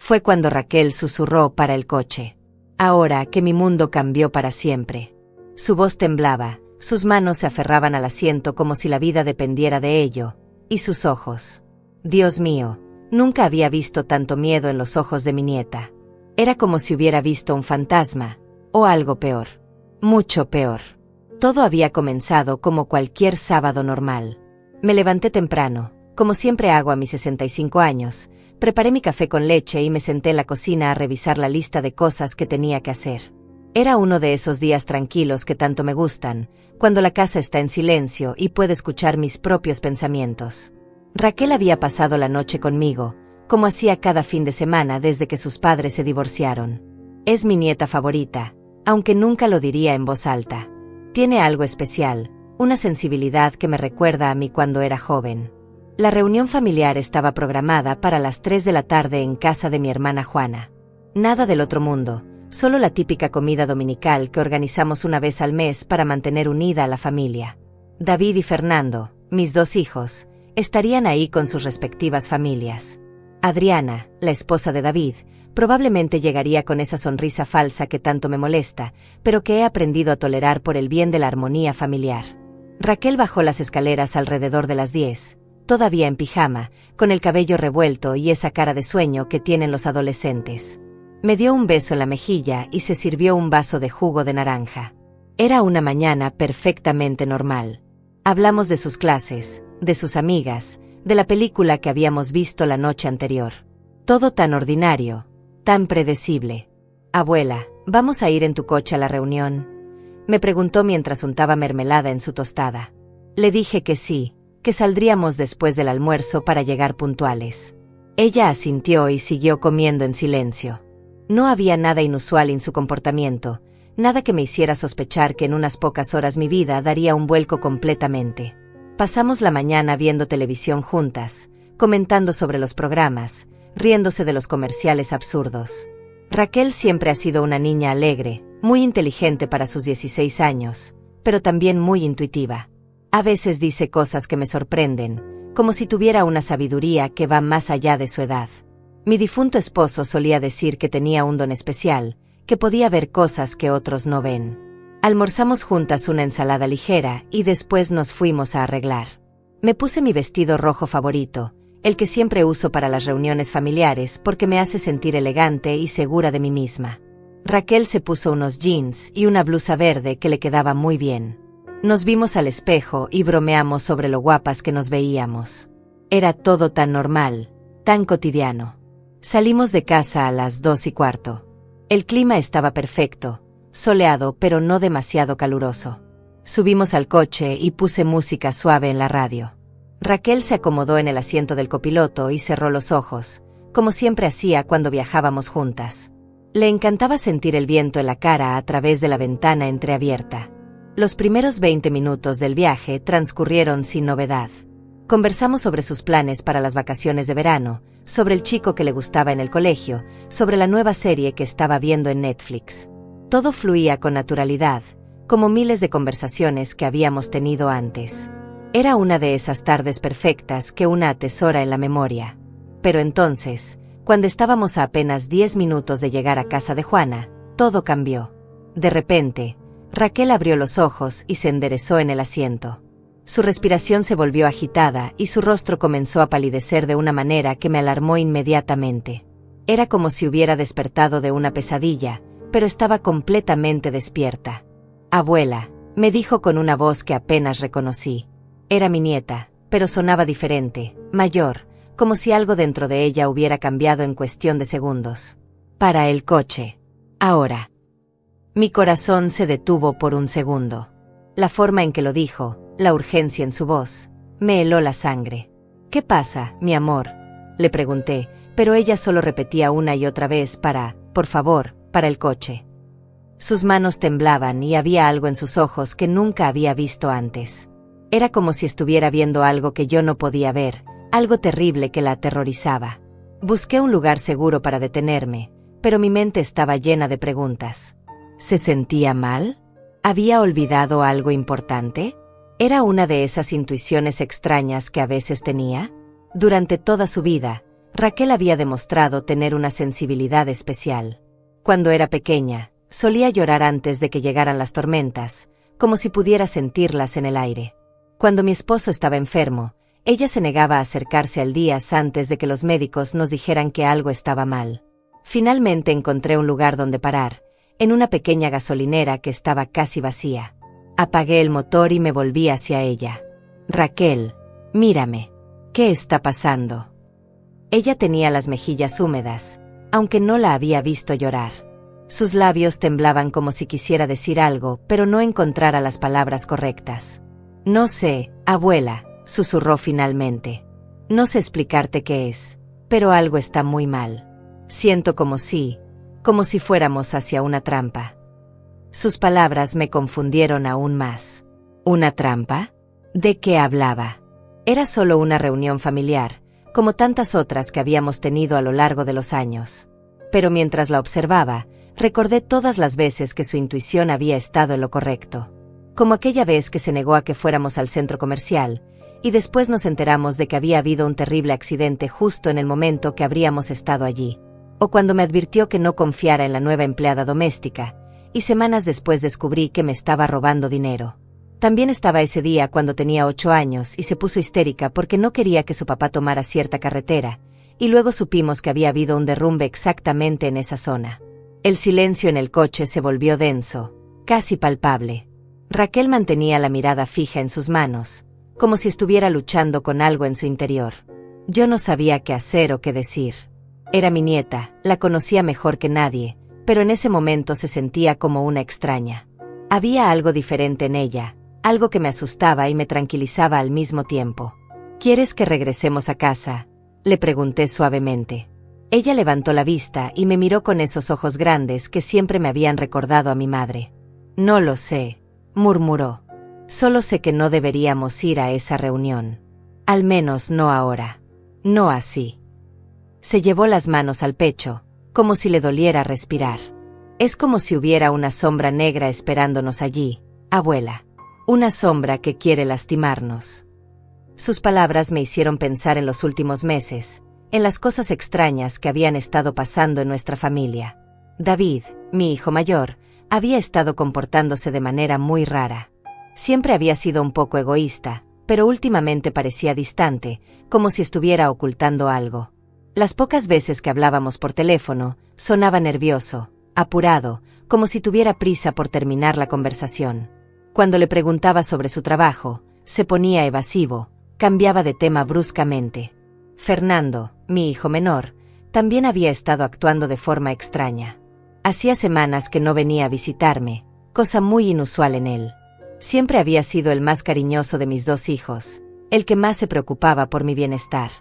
Fue cuando Raquel susurró para el coche. Ahora que mi mundo cambió para siempre. Su voz temblaba, sus manos se aferraban al asiento como si la vida dependiera de ello, y sus ojos. Dios mío, nunca había visto tanto miedo en los ojos de mi nieta. Era como si hubiera visto un fantasma, o algo peor. Mucho peor. Todo había comenzado como cualquier sábado normal. Me levanté temprano, como siempre hago a mis 65 años, preparé mi café con leche y me senté en la cocina a revisar la lista de cosas que tenía que hacer. Era uno de esos días tranquilos que tanto me gustan, cuando la casa está en silencio y puedo escuchar mis propios pensamientos. Raquel había pasado la noche conmigo, como hacía cada fin de semana desde que sus padres se divorciaron. Es mi nieta favorita, aunque nunca lo diría en voz alta. Tiene algo especial, una sensibilidad que me recuerda a mí cuando era joven. La reunión familiar estaba programada para las 3 de la tarde en casa de mi hermana Juana. Nada del otro mundo, solo la típica comida dominical que organizamos una vez al mes para mantener unida a la familia. David y Fernando, mis 2 hijos, estarían ahí con sus respectivas familias. Adriana, la esposa de David, probablemente llegaría con esa sonrisa falsa que tanto me molesta, pero que he aprendido a tolerar por el bien de la armonía familiar. Raquel bajó las escaleras alrededor de las 10, todavía en pijama, con el cabello revuelto y esa cara de sueño que tienen los adolescentes. Me dio un beso en la mejilla y se sirvió un vaso de jugo de naranja. Era una mañana perfectamente normal. Hablamos de sus clases, de sus amigas, de la película que habíamos visto la noche anterior. Todo tan ordinario, tan predecible. Abuela, ¿vamos a ir en tu coche a la reunión?, me preguntó mientras untaba mermelada en su tostada. Le dije que sí, que saldríamos después del almuerzo para llegar puntuales. Ella asintió y siguió comiendo en silencio. No había nada inusual en su comportamiento, nada que me hiciera sospechar que en unas pocas horas mi vida daría un vuelco completamente. Pasamos la mañana viendo televisión juntas, comentando sobre los programas, riéndose de los comerciales absurdos. Raquel siempre ha sido una niña alegre, muy inteligente para sus 16 años, pero también muy intuitiva. A veces dice cosas que me sorprenden, como si tuviera una sabiduría que va más allá de su edad. Mi difunto esposo solía decir que tenía un don especial, que podía ver cosas que otros no ven. Almorzamos juntas una ensalada ligera y después nos fuimos a arreglar. Me puse mi vestido rojo favorito, el que siempre uso para las reuniones familiares porque me hace sentir elegante y segura de mí misma. Raquel se puso unos jeans y una blusa verde que le quedaba muy bien. Nos vimos al espejo y bromeamos sobre lo guapas que nos veíamos. Era todo tan normal, tan cotidiano. Salimos de casa a las 2:15. El clima estaba perfecto, soleado pero no demasiado caluroso. Subimos al coche y puse música suave en la radio. Raquel se acomodó en el asiento del copiloto y cerró los ojos, como siempre hacía cuando viajábamos juntas. Le encantaba sentir el viento en la cara a través de la ventana entreabierta. Los primeros 20 minutos del viaje transcurrieron sin novedad. Conversamos sobre sus planes para las vacaciones de verano, sobre el chico que le gustaba en el colegio, sobre la nueva serie que estaba viendo en Netflix. Todo fluía con naturalidad, como miles de conversaciones que habíamos tenido antes. Era una de esas tardes perfectas que una atesora en la memoria. Pero entonces, cuando estábamos a apenas 10 minutos de llegar a casa de Juana, todo cambió. De repente, Raquel abrió los ojos y se enderezó en el asiento. Su respiración se volvió agitada y su rostro comenzó a palidecer de una manera que me alarmó inmediatamente. Era como si hubiera despertado de una pesadilla, pero estaba completamente despierta. «Abuela», me dijo con una voz que apenas reconocí. Era mi nieta, pero sonaba diferente, mayor, como si algo dentro de ella hubiera cambiado en cuestión de segundos. «Para el coche. Ahora». Mi corazón se detuvo por un segundo. La forma en que lo dijo, la urgencia en su voz, me heló la sangre. «¿Qué pasa, mi amor?», le pregunté, pero ella solo repetía una y otra vez por favor, para el coche. Sus manos temblaban y había algo en sus ojos que nunca había visto antes. Era como si estuviera viendo algo que yo no podía ver, algo terrible que la aterrorizaba. Busqué un lugar seguro para detenerme, pero mi mente estaba llena de preguntas. ¿Se sentía mal? ¿Había olvidado algo importante? ¿Era una de esas intuiciones extrañas que a veces tenía? Durante toda su vida, Raquel había demostrado tener una sensibilidad especial. Cuando era pequeña, solía llorar antes de que llegaran las tormentas, como si pudiera sentirlas en el aire. Cuando mi esposo estaba enfermo, ella se negaba a acercarse al días antes de que los médicos nos dijeran que algo estaba mal. Finalmente encontré un lugar donde parar, en una pequeña gasolinera que estaba casi vacía. Apagué el motor y me volví hacia ella. Raquel, mírame. ¿Qué está pasando? Ella tenía las mejillas húmedas, aunque no la había visto llorar. Sus labios temblaban como si quisiera decir algo, pero no encontrara las palabras correctas. No sé, abuela, susurró finalmente. No sé explicarte qué es, pero algo está muy mal. Siento como si fuéramos hacia una trampa. Sus palabras me confundieron aún más. ¿Una trampa? ¿De qué hablaba? Era solo una reunión familiar, como tantas otras que habíamos tenido a lo largo de los años. Pero mientras la observaba, recordé todas las veces que su intuición había estado en lo correcto. Como aquella vez que se negó a que fuéramos al centro comercial, y después nos enteramos de que había habido un terrible accidente justo en el momento que habríamos estado allí. O cuando me advirtió que no confiara en la nueva empleada doméstica, y semanas después descubrí que me estaba robando dinero. También estaba ese día cuando tenía 8 años y se puso histérica porque no quería que su papá tomara cierta carretera, y luego supimos que había habido un derrumbe exactamente en esa zona. El silencio en el coche se volvió denso, casi palpable. Raquel mantenía la mirada fija en sus manos, como si estuviera luchando con algo en su interior. Yo no sabía qué hacer o qué decir. Era mi nieta, la conocía mejor que nadie, pero en ese momento se sentía como una extraña. Había algo diferente en ella, algo que me asustaba y me tranquilizaba al mismo tiempo. ¿Quieres que regresemos a casa?, le pregunté suavemente. Ella levantó la vista y me miró con esos ojos grandes que siempre me habían recordado a mi madre. No lo sé, murmuró. Solo sé que no deberíamos ir a esa reunión. Al menos no ahora. No así. Se llevó las manos al pecho, como si le doliera respirar. Es como si hubiera una sombra negra esperándonos allí, abuela. Una sombra que quiere lastimarnos. Sus palabras me hicieron pensar en los últimos meses, en las cosas extrañas que habían estado pasando en nuestra familia. David, mi hijo mayor, había estado comportándose de manera muy rara. Siempre había sido un poco egoísta, pero últimamente parecía distante, como si estuviera ocultando algo. Las pocas veces que hablábamos por teléfono, sonaba nervioso, apurado, como si tuviera prisa por terminar la conversación. Cuando le preguntaba sobre su trabajo, se ponía evasivo, cambiaba de tema bruscamente. Fernando, mi hijo menor, también había estado actuando de forma extraña. Hacía semanas que no venía a visitarme, cosa muy inusual en él. Siempre había sido el más cariñoso de mis 2 hijos, el que más se preocupaba por mi bienestar.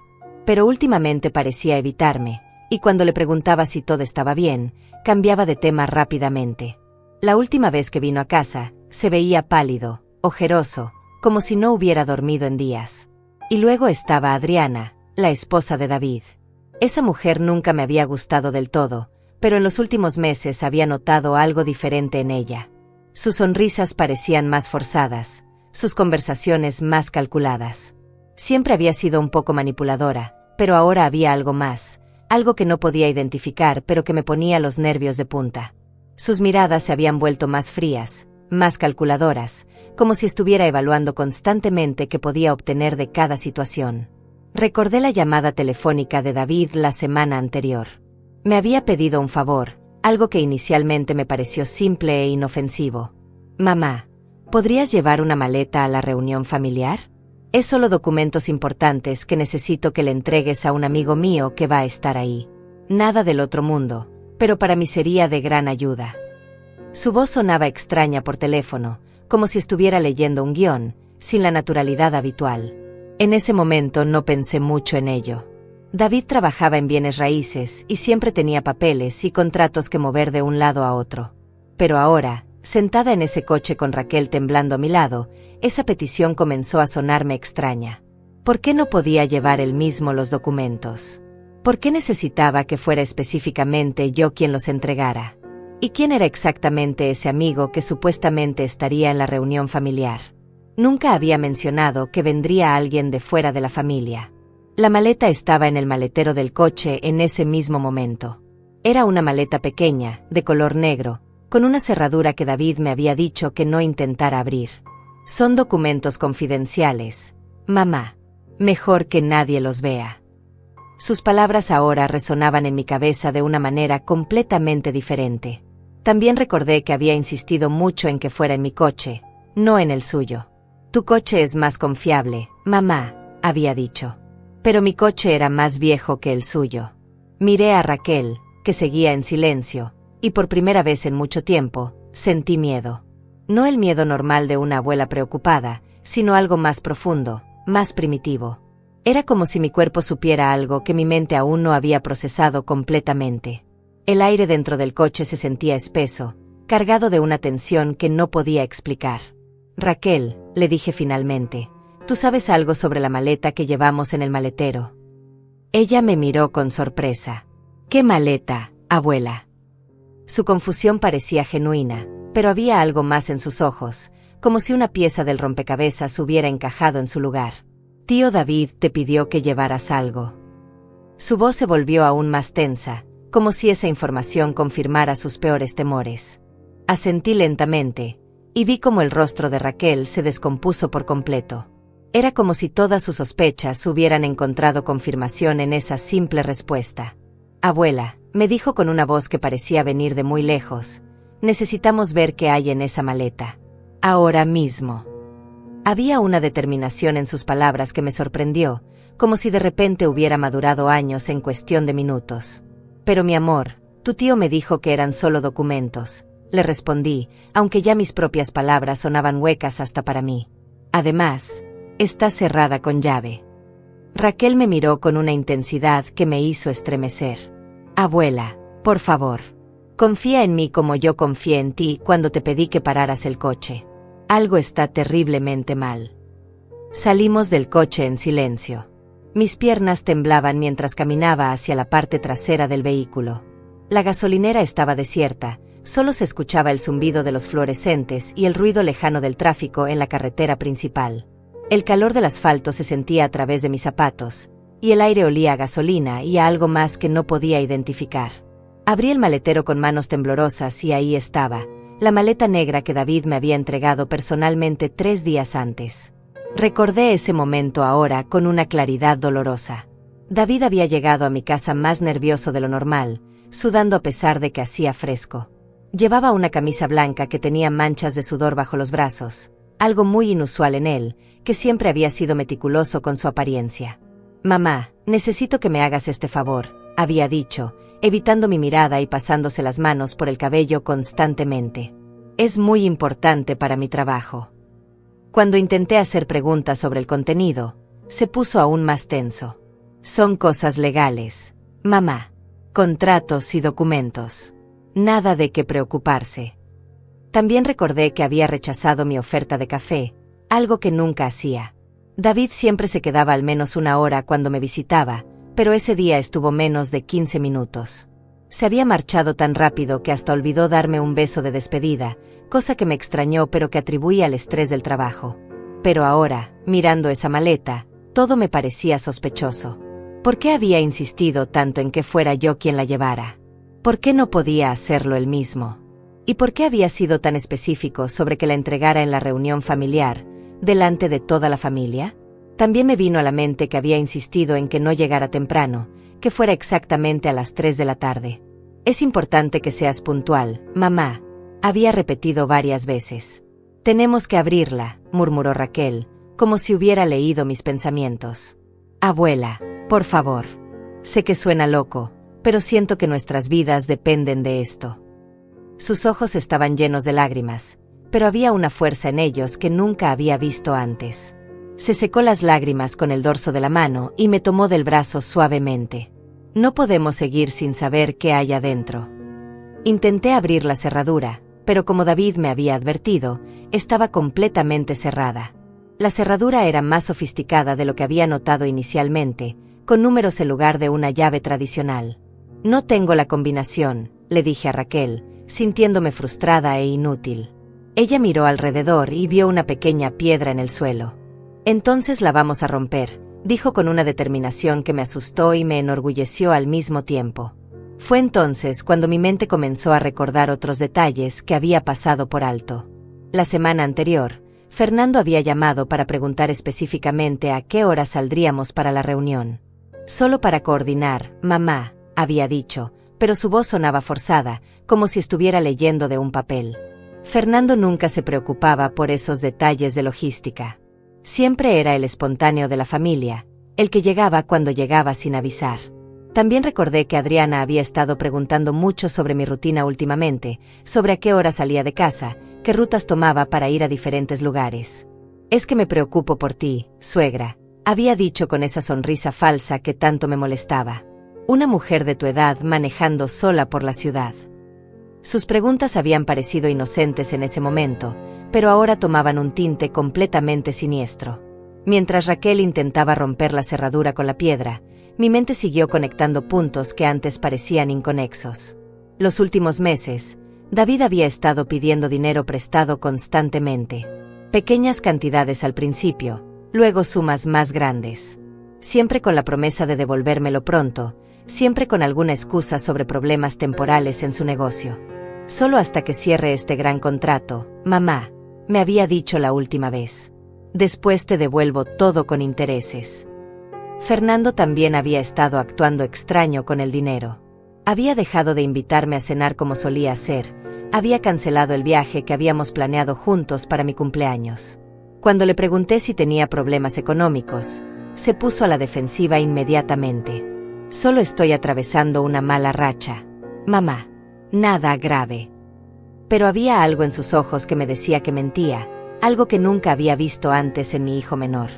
Pero últimamente parecía evitarme, y cuando le preguntaba si todo estaba bien, cambiaba de tema rápidamente. La última vez que vino a casa, se veía pálido, ojeroso, como si no hubiera dormido en días. Y luego estaba Adriana, la esposa de David. Esa mujer nunca me había gustado del todo, pero en los últimos meses había notado algo diferente en ella. Sus sonrisas parecían más forzadas, sus conversaciones más calculadas. Siempre había sido un poco manipuladora, pero ahora había algo más, algo que no podía identificar pero que me ponía los nervios de punta. Sus miradas se habían vuelto más frías, más calculadoras, como si estuviera evaluando constantemente qué podía obtener de cada situación. Recordé la llamada telefónica de David la semana anterior. Me había pedido un favor, algo que inicialmente me pareció simple e inofensivo. Mamá, ¿podrías llevar una maleta a la reunión familiar? Es solo documentos importantes que necesito que le entregues a un amigo mío que va a estar ahí. Nada del otro mundo, pero para mí sería de gran ayuda. Su voz sonaba extraña por teléfono, como si estuviera leyendo un guión, sin la naturalidad habitual. En ese momento no pensé mucho en ello. David trabajaba en bienes raíces y siempre tenía papeles y contratos que mover de un lado a otro. Pero ahora, sentada en ese coche con Raquel temblando a mi lado, esa petición comenzó a sonarme extraña. ¿Por qué no podía llevar él mismo los documentos? ¿Por qué necesitaba que fuera específicamente yo quien los entregara? ¿Y quién era exactamente ese amigo que supuestamente estaría en la reunión familiar? Nunca había mencionado que vendría alguien de fuera de la familia. La maleta estaba en el maletero del coche en ese mismo momento. Era una maleta pequeña, de color negro, con una cerradura que David me había dicho que no intentara abrir. Son documentos confidenciales, mamá. Mejor que nadie los vea. Sus palabras ahora resonaban en mi cabeza de una manera completamente diferente. También recordé que había insistido mucho en que fuera en mi coche, no en el suyo. Tu coche es más confiable, mamá, había dicho. Pero mi coche era más viejo que el suyo. Miré a Raquel, que seguía en silencio, y por primera vez en mucho tiempo, sentí miedo. No el miedo normal de una abuela preocupada, sino algo más profundo, más primitivo. Era como si mi cuerpo supiera algo que mi mente aún no había procesado completamente. El aire dentro del coche se sentía espeso, cargado de una tensión que no podía explicar. Raquel, le dije finalmente, ¿tú sabes algo sobre la maleta que llevamos en el maletero? Ella me miró con sorpresa. ¿Qué maleta, abuela? Su confusión parecía genuina, pero había algo más en sus ojos, como si una pieza del rompecabezas hubiera encajado en su lugar. Tío David te pidió que llevaras algo. Su voz se volvió aún más tensa, como si esa información confirmara sus peores temores. Asentí lentamente, y vi cómo el rostro de Raquel se descompuso por completo. Era como si todas sus sospechas hubieran encontrado confirmación en esa simple respuesta. Abuela, me dijo con una voz que parecía venir de muy lejos, necesitamos ver qué hay en esa maleta. Ahora mismo. Había una determinación en sus palabras que me sorprendió, como si de repente hubiera madurado años en cuestión de minutos. Pero mi amor, tu tío me dijo que eran solo documentos, le respondí, aunque ya mis propias palabras sonaban huecas hasta para mí. Además, está cerrada con llave. Raquel me miró con una intensidad que me hizo estremecer. Abuela, por favor, confía en mí como yo confié en ti cuando te pedí que pararas el coche. Algo está terriblemente mal. Salimos del coche en silencio. Mis piernas temblaban mientras caminaba hacia la parte trasera del vehículo. La gasolinera estaba desierta, solo se escuchaba el zumbido de los fluorescentes y el ruido lejano del tráfico en la carretera principal. El calor del asfalto se sentía a través de mis zapatos, y el aire olía a gasolina y a algo más que no podía identificar. Abrí el maletero con manos temblorosas y ahí estaba, la maleta negra que David me había entregado personalmente 3 días antes. Recordé ese momento ahora con una claridad dolorosa. David había llegado a mi casa más nervioso de lo normal, sudando a pesar de que hacía fresco. Llevaba una camisa blanca que tenía manchas de sudor bajo los brazos, algo muy inusual en él, que siempre había sido meticuloso con su apariencia. Mamá, necesito que me hagas este favor, había dicho, evitando mi mirada y pasándose las manos por el cabello constantemente. Es muy importante para mi trabajo. Cuando intenté hacer preguntas sobre el contenido, se puso aún más tenso. Son cosas legales, mamá. Contratos y documentos. Nada de qué preocuparse. También recordé que había rechazado mi oferta de café, algo que nunca hacía. David siempre se quedaba al menos 1 hora cuando me visitaba, pero ese día estuvo menos de 15 minutos. Se había marchado tan rápido que hasta olvidó darme un beso de despedida, cosa que me extrañó pero que atribuí al estrés del trabajo. Pero ahora, mirando esa maleta, todo me parecía sospechoso. ¿Por qué había insistido tanto en que fuera yo quien la llevara? ¿Por qué no podía hacerlo él mismo? ¿Y por qué había sido tan específico sobre que la entregara en la reunión familiar, delante de toda la familia? También me vino a la mente que había insistido en que no llegara temprano, que fuera exactamente a las 3 de la tarde. Es importante que seas puntual, mamá, había repetido varias veces. Tenemos que abrirla, murmuró Raquel, como si hubiera leído mis pensamientos. Abuela, por favor. Sé que suena loco, pero siento que nuestras vidas dependen de esto. Sus ojos estaban llenos de lágrimas, pero había una fuerza en ellos que nunca había visto antes. Se secó las lágrimas con el dorso de la mano y me tomó del brazo suavemente. No podemos seguir sin saber qué hay adentro. Intenté abrir la cerradura, pero como David me había advertido, estaba completamente cerrada. La cerradura era más sofisticada de lo que había notado inicialmente, con números en lugar de una llave tradicional. No tengo la combinación, le dije a Raquel, sintiéndome frustrada e inútil. Ella miró alrededor y vio una pequeña piedra en el suelo. Entonces la vamos a romper, dijo con una determinación que me asustó y me enorgulleció al mismo tiempo. Fue entonces cuando mi mente comenzó a recordar otros detalles que había pasado por alto. La semana anterior, Fernando había llamado para preguntar específicamente a qué hora saldríamos para la reunión. Solo para coordinar, mamá, había dicho, pero su voz sonaba forzada, como si estuviera leyendo de un papel. Fernando nunca se preocupaba por esos detalles de logística. Siempre era el espontáneo de la familia, el que llegaba cuando llegaba sin avisar. También recordé que Adriana había estado preguntando mucho sobre mi rutina últimamente, sobre a qué hora salía de casa, qué rutas tomaba para ir a diferentes lugares. Es que me preocupo por ti, suegra, había dicho con esa sonrisa falsa que tanto me molestaba. Una mujer de tu edad manejando sola por la ciudad. Sus preguntas habían parecido inocentes en ese momento, pero ahora tomaban un tinte completamente siniestro. Mientras Raquel intentaba romper la cerradura con la piedra, mi mente siguió conectando puntos que antes parecían inconexos. Los últimos meses, David había estado pidiendo dinero prestado constantemente. Pequeñas cantidades al principio, luego sumas más grandes. Siempre con la promesa de devolvérmelo pronto, siempre con alguna excusa sobre problemas temporales en su negocio. Solo hasta que cierre este gran contrato, mamá, me había dicho la última vez. Después te devuelvo todo con intereses. Fernando también había estado actuando extraño con el dinero. Había dejado de invitarme a cenar como solía hacer, había cancelado el viaje que habíamos planeado juntos para mi cumpleaños. Cuando le pregunté si tenía problemas económicos, se puso a la defensiva inmediatamente. Solo estoy atravesando una mala racha, mamá. Nada grave. Pero había algo en sus ojos que me decía que mentía, algo que nunca había visto antes en mi hijo menor.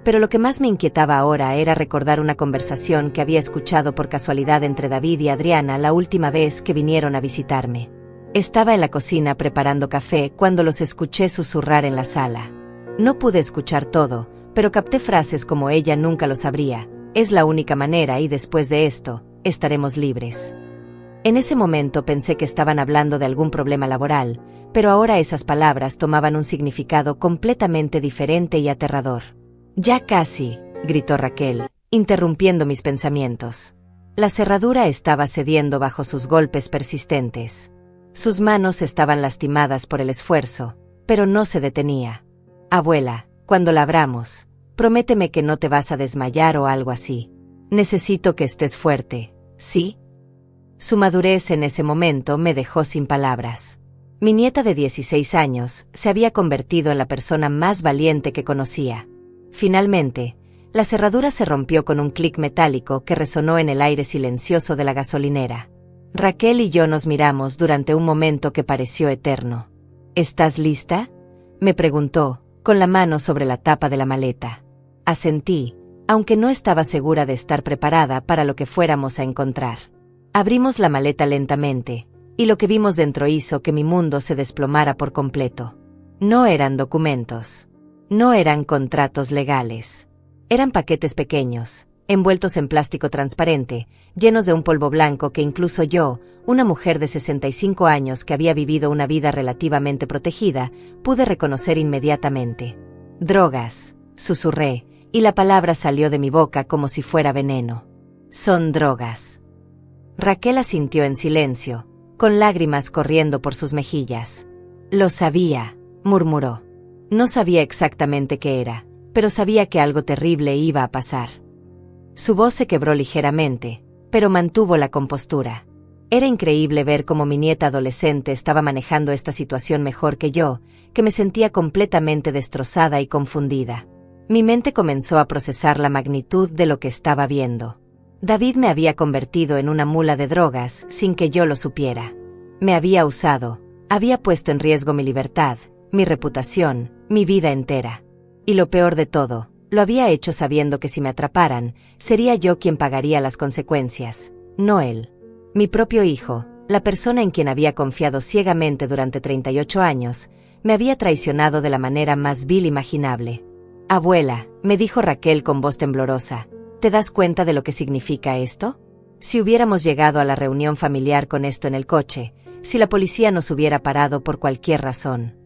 Pero lo que más me inquietaba ahora era recordar una conversación que había escuchado por casualidad entre David y Adriana la última vez que vinieron a visitarme. Estaba en la cocina preparando café cuando los escuché susurrar en la sala. No pude escuchar todo, pero capté frases como ella nunca lo sabría, es la única manera y después de esto, estaremos libres. En ese momento pensé que estaban hablando de algún problema laboral, pero ahora esas palabras tomaban un significado completamente diferente y aterrador. Ya casi, gritó Raquel, interrumpiendo mis pensamientos. La cerradura estaba cediendo bajo sus golpes persistentes. Sus manos estaban lastimadas por el esfuerzo, pero no se detenía. Abuela, cuando la abramos, prométeme que no te vas a desmayar o algo así. Necesito que estés fuerte, ¿sí? Su madurez en ese momento me dejó sin palabras. Mi nieta de 16 años se había convertido en la persona más valiente que conocía. Finalmente, la cerradura se rompió con un clic metálico que resonó en el aire silencioso de la gasolinera. Raquel y yo nos miramos durante un momento que pareció eterno. ¿Estás lista?, me preguntó, con la mano sobre la tapa de la maleta. Asentí, aunque no estaba segura de estar preparada para lo que fuéramos a encontrar. Abrimos la maleta lentamente, y lo que vimos dentro hizo que mi mundo se desplomara por completo. No eran documentos. No eran contratos legales. Eran paquetes pequeños, envueltos en plástico transparente, llenos de un polvo blanco que incluso yo, una mujer de 65 años que había vivido una vida relativamente protegida, pude reconocer inmediatamente. Drogas, susurré, y la palabra salió de mi boca como si fuera veneno. Son drogas. Raquel asintió en silencio, con lágrimas corriendo por sus mejillas. Lo sabía, murmuró. No sabía exactamente qué era, pero sabía que algo terrible iba a pasar. Su voz se quebró ligeramente, pero mantuvo la compostura. Era increíble ver cómo mi nieta adolescente estaba manejando esta situación mejor que yo, que me sentía completamente destrozada y confundida. Mi mente comenzó a procesar la magnitud de lo que estaba viendo. David me había convertido en una mula de drogas sin que yo lo supiera. Me había usado, había puesto en riesgo mi libertad, mi reputación, mi vida entera. Y lo peor de todo, lo había hecho sabiendo que si me atraparan, sería yo quien pagaría las consecuencias, no él. Mi propio hijo, la persona en quien había confiado ciegamente durante 38 años, me había traicionado de la manera más vil imaginable. Abuela, me dijo Raquel con voz temblorosa, ¿te das cuenta de lo que significa esto? Si hubiéramos llegado a la reunión familiar con esto en el coche, si la policía nos hubiera parado por cualquier razón.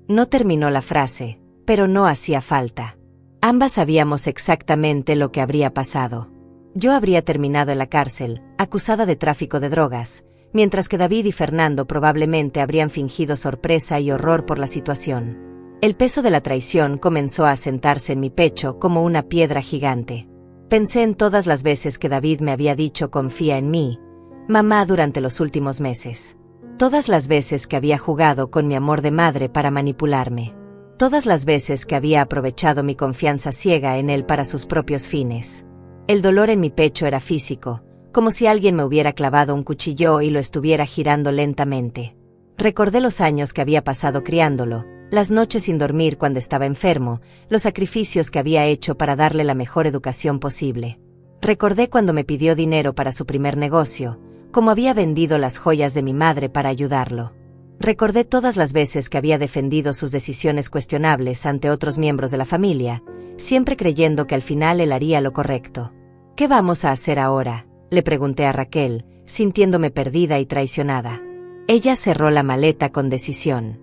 No terminó la frase, pero no hacía falta. Ambas sabíamos exactamente lo que habría pasado. Yo habría terminado en la cárcel, acusada de tráfico de drogas, mientras que David y Fernando probablemente habrían fingido sorpresa y horror por la situación. El peso de la traición comenzó a asentarse en mi pecho como una piedra gigante. Pensé en todas las veces que David me había dicho confía en mí, mamá, durante los últimos meses. Todas las veces que había jugado con mi amor de madre para manipularme. Todas las veces que había aprovechado mi confianza ciega en él para sus propios fines. El dolor en mi pecho era físico, como si alguien me hubiera clavado un cuchillo y lo estuviera girando lentamente. Recordé los años que había pasado criándolo, las noches sin dormir cuando estaba enfermo, los sacrificios que había hecho para darle la mejor educación posible. Recordé cuando me pidió dinero para su primer negocio, cómo había vendido las joyas de mi madre para ayudarlo. Recordé todas las veces que había defendido sus decisiones cuestionables ante otros miembros de la familia, siempre creyendo que al final él haría lo correcto. ¿Qué vamos a hacer ahora?, le pregunté a Raquel, sintiéndome perdida y traicionada. Ella cerró la maleta con decisión.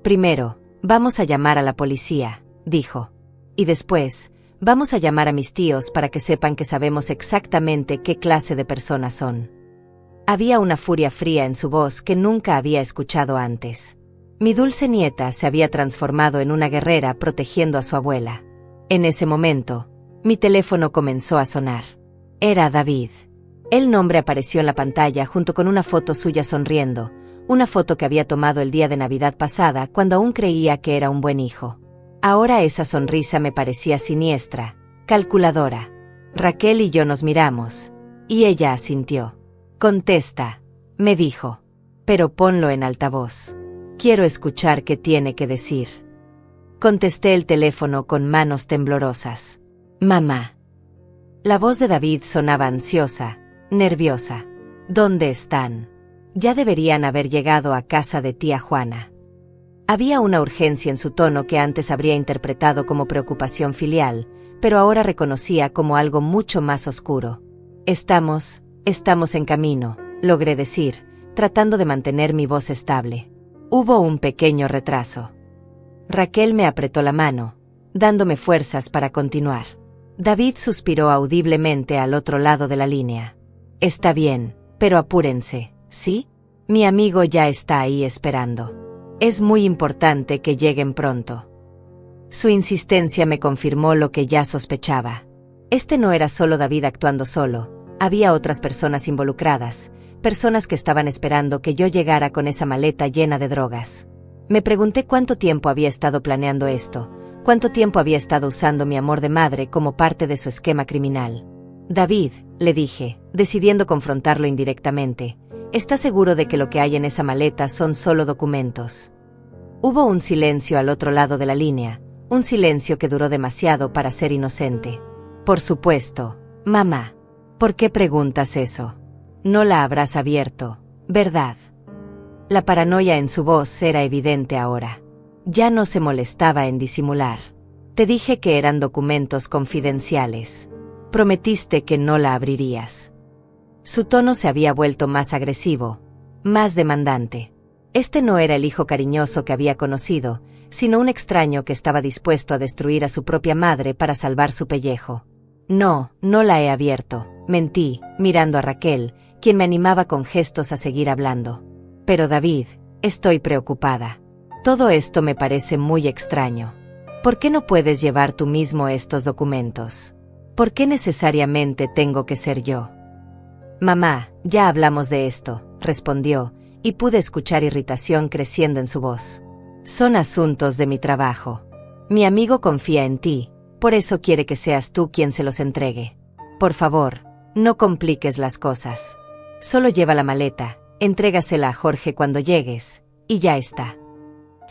Primero, vamos a llamar a la policía, dijo. Y después, vamos a llamar a mis tíos para que sepan que sabemos exactamente qué clase de personas son. Había una furia fría en su voz que nunca había escuchado antes. Mi dulce nieta se había transformado en una guerrera protegiendo a su abuela. En ese momento, mi teléfono comenzó a sonar. Era David. El nombre apareció en la pantalla junto con una foto suya sonriendo, una foto que había tomado el día de Navidad pasada cuando aún creía que era un buen hijo. Ahora esa sonrisa me parecía siniestra, calculadora. Raquel y yo nos miramos, y ella asintió. Contesta, me dijo. Pero ponlo en altavoz. Quiero escuchar qué tiene que decir. Contesté el teléfono con manos temblorosas. Mamá. La voz de David sonaba ansiosa, nerviosa. ¿Dónde están? Ya deberían haber llegado a casa de tía Juana. Había una urgencia en su tono que antes habría interpretado como preocupación filial, pero ahora reconocía como algo mucho más oscuro. Estamos en camino, logré decir, tratando de mantener mi voz estable. Hubo un pequeño retraso. Raquel me apretó la mano, dándome fuerzas para continuar. David suspiró audiblemente al otro lado de la línea. Está bien, pero apúrense, ¿sí? Mi amigo ya está ahí esperando. Es muy importante que lleguen pronto. Su insistencia me confirmó lo que ya sospechaba. Este no era solo David actuando solo, había otras personas involucradas, personas que estaban esperando que yo llegara con esa maleta llena de drogas. Me pregunté cuánto tiempo había estado planeando esto, cuánto tiempo había estado usando mi amor de madre como parte de su esquema criminal. David, le dije, decidiendo confrontarlo indirectamente, ¿estás seguro de que lo que hay en esa maleta son solo documentos? Hubo un silencio al otro lado de la línea, un silencio que duró demasiado para ser inocente. Por supuesto, mamá. ¿Por qué preguntas eso? No la habrás abierto, ¿verdad? La paranoia en su voz era evidente ahora. Ya no se molestaba en disimular. Te dije que eran documentos confidenciales. Prometiste que no la abrirías. Su tono se había vuelto más agresivo, más demandante. Este no era el hijo cariñoso que había conocido, sino un extraño que estaba dispuesto a destruir a su propia madre para salvar su pellejo. No la he abierto, mentí, mirando a Raquel, quien me animaba con gestos a seguir hablando. Pero David, estoy preocupada. Todo esto me parece muy extraño. ¿Por qué no puedes llevar tú mismo estos documentos? ¿Por qué necesariamente tengo que ser yo? Mamá, ya hablamos de esto, respondió, y pude escuchar irritación creciendo en su voz. Son asuntos de mi trabajo. Mi amigo confía en ti, por eso quiere que seas tú quien se los entregue. Por favor, no compliques las cosas. Solo lleva la maleta, entrégasela a Jorge cuando llegues, y ya está.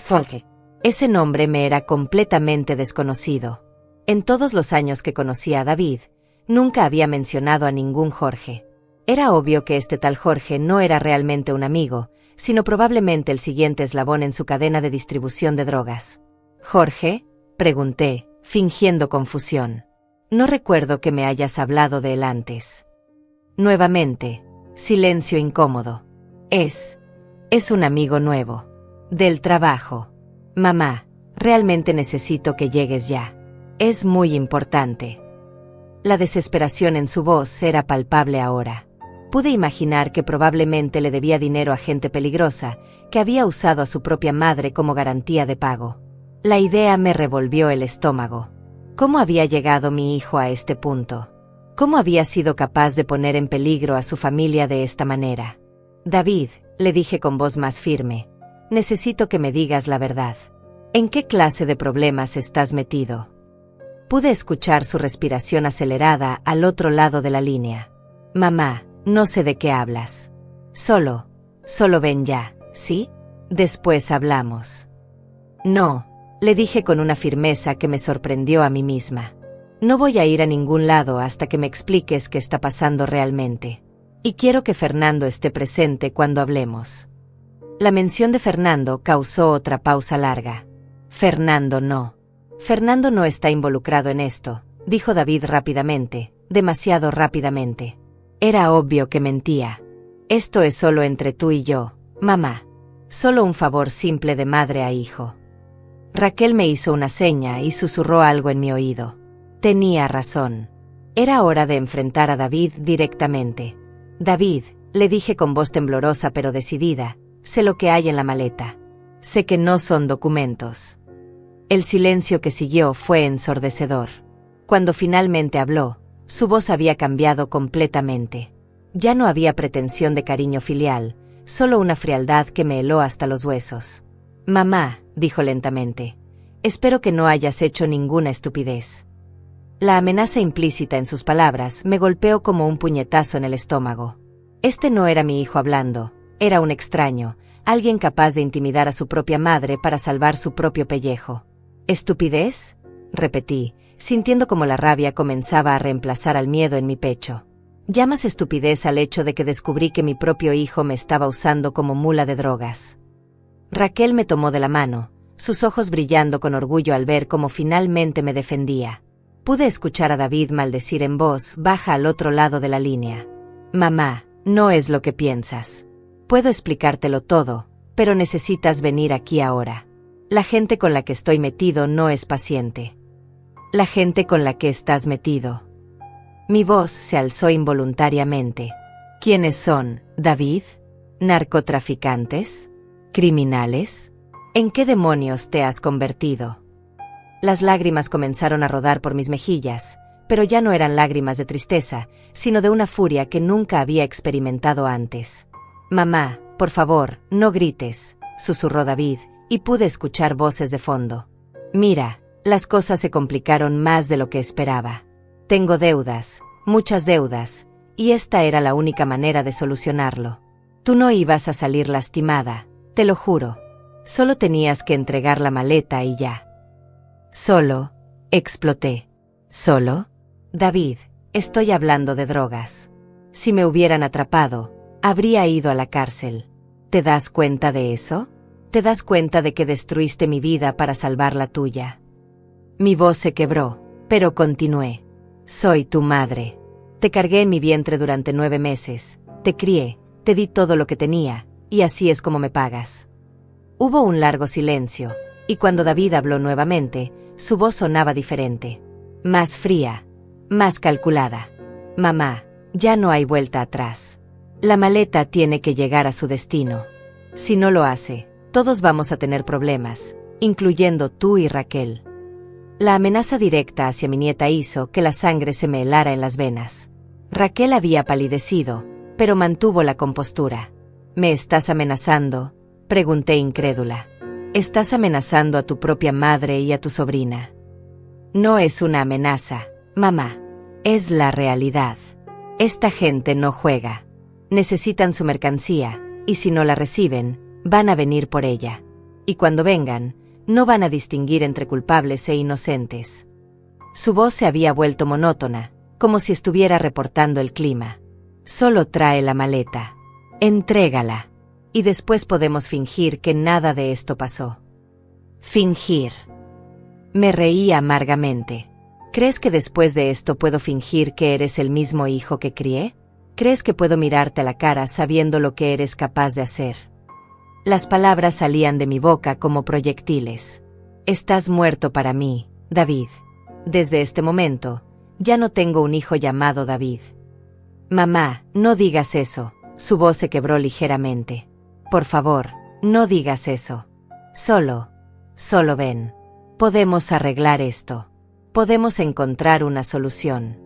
Jorge. Ese nombre me era completamente desconocido. En todos los años que conocí a David, nunca había mencionado a ningún Jorge. Era obvio que este tal Jorge no era realmente un amigo, sino probablemente el siguiente eslabón en su cadena de distribución de drogas. ¿Jorge?, pregunté, fingiendo confusión. No recuerdo que me hayas hablado de él antes. Nuevamente, silencio incómodo. Es un amigo nuevo. Del trabajo. Mamá, realmente necesito que llegues ya. Es muy importante. La desesperación en su voz era palpable ahora. Pude imaginar que probablemente le debía dinero a gente peligrosa, que había usado a su propia madre como garantía de pago. La idea me revolvió el estómago. ¿Cómo había llegado mi hijo a este punto? ¿Cómo había sido capaz de poner en peligro a su familia de esta manera? David, le dije con voz más firme, necesito que me digas la verdad. ¿En qué clase de problemas estás metido? Pude escuchar su respiración acelerada al otro lado de la línea. Mamá, no sé de qué hablas. Solo ven ya, ¿sí? Después hablamos. No, le dije con una firmeza que me sorprendió a mí misma. No voy a ir a ningún lado hasta que me expliques qué está pasando realmente. Y quiero que Fernando esté presente cuando hablemos. La mención de Fernando causó otra pausa larga. Fernando no está involucrado en esto, dijo David rápidamente, demasiado rápidamente. Era obvio que mentía. Esto es solo entre tú y yo, mamá. Solo un favor simple de madre a hijo. Raquel me hizo una seña y susurró algo en mi oído. Tenía razón. Era hora de enfrentar a David directamente. David, le dije con voz temblorosa pero decidida, sé lo que hay en la maleta. Sé que no son documentos. El silencio que siguió fue ensordecedor. Cuando finalmente habló, su voz había cambiado completamente. Ya no había pretensión de cariño filial, solo una frialdad que me heló hasta los huesos. Mamá, dijo lentamente, espero que no hayas hecho ninguna estupidez. La amenaza implícita en sus palabras me golpeó como un puñetazo en el estómago. Este no era mi hijo hablando, era un extraño, alguien capaz de intimidar a su propia madre para salvar su propio pellejo. ¿Estupidez? Repetí, sintiendo como la rabia comenzaba a reemplazar al miedo en mi pecho. ¿Llamas estupidez al hecho de que descubrí que mi propio hijo me estaba usando como mula de drogas? Raquel me tomó de la mano, sus ojos brillando con orgullo al ver cómo finalmente me defendía. Pude escuchar a David maldecir en voz baja al otro lado de la línea. Mamá, no es lo que piensas. Puedo explicártelo todo, pero necesitas venir aquí ahora. La gente con la que estoy metido no es paciente. La gente con la que estás metido. Mi voz se alzó involuntariamente. ¿Quiénes son, David? ¿Narcotraficantes? ¿Criminales? ¿En qué demonios te has convertido? Las lágrimas comenzaron a rodar por mis mejillas, pero ya no eran lágrimas de tristeza, sino de una furia que nunca había experimentado antes. Mamá, por favor, no grites, susurró David, y pude escuchar voces de fondo. Mira, las cosas se complicaron más de lo que esperaba. Tengo deudas, muchas deudas, y esta era la única manera de solucionarlo. Tú no ibas a salir lastimada, te lo juro. Solo tenías que entregar la maleta y ya. Solo, exploté. ¿Solo? David, estoy hablando de drogas. Si me hubieran atrapado, habría ido a la cárcel. ¿Te das cuenta de eso? ¿Te das cuenta de que destruiste mi vida para salvar la tuya? Mi voz se quebró, pero continué. Soy tu madre. Te cargué en mi vientre durante 9 meses, te crié, te di todo lo que tenía, y así es como me pagas. Hubo un largo silencio, y cuando David habló nuevamente, su voz sonaba diferente. Más fría, más calculada. Mamá, ya no hay vuelta atrás. La maleta tiene que llegar a su destino. Si no lo hace, todos vamos a tener problemas, incluyendo tú y Raquel. La amenaza directa hacia mi nieta hizo que la sangre se me helara en las venas. Raquel había palidecido, pero mantuvo la compostura. ¿Me estás amenazando?, pregunté incrédula. Estás amenazando a tu propia madre y a tu sobrina. No es una amenaza, mamá. Es la realidad. Esta gente no juega. Necesitan su mercancía, y si no la reciben, van a venir por ella. Y cuando vengan, no van a distinguir entre culpables e inocentes. Su voz se había vuelto monótona, como si estuviera reportando el clima. Solo trae la maleta. Entrégala. Y después podemos fingir que nada de esto pasó. Fingir. Me reí amargamente. ¿Crees que después de esto puedo fingir que eres el mismo hijo que crié? ¿Crees que puedo mirarte a la cara sabiendo lo que eres capaz de hacer? Las palabras salían de mi boca como proyectiles. Estás muerto para mí, David. Desde este momento, ya no tengo un hijo llamado David. Mamá, no digas eso. Su voz se quebró ligeramente. Por favor, no digas eso. Solo ven. Podemos arreglar esto. Podemos encontrar una solución.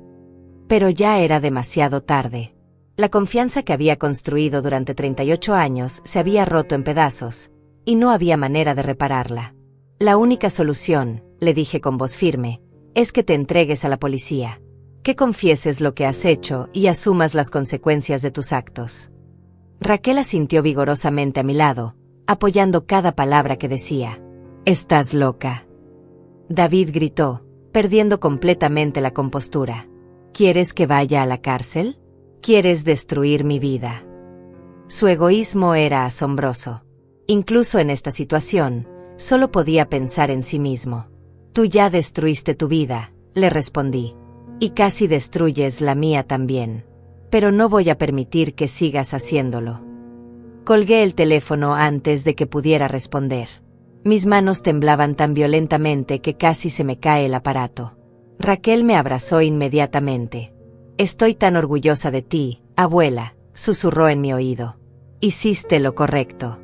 Pero ya era demasiado tarde. La confianza que había construido durante 38 años se había roto en pedazos, y no había manera de repararla. La única solución, le dije con voz firme, es que te entregues a la policía. Que confieses lo que has hecho y asumas las consecuencias de tus actos. Raquel asintió vigorosamente a mi lado, apoyando cada palabra que decía. Estás loca. David gritó, perdiendo completamente la compostura. ¿Quieres que vaya a la cárcel? ¿Quieres destruir mi vida? Su egoísmo era asombroso. Incluso en esta situación, solo podía pensar en sí mismo. Tú ya destruiste tu vida, le respondí. Y casi destruyes la mía también. Pero no voy a permitir que sigas haciéndolo. Colgué el teléfono antes de que pudiera responder. Mis manos temblaban tan violentamente que casi se me cae el aparato. Raquel me abrazó inmediatamente. Estoy tan orgullosa de ti, abuela, susurró en mi oído. Hiciste lo correcto.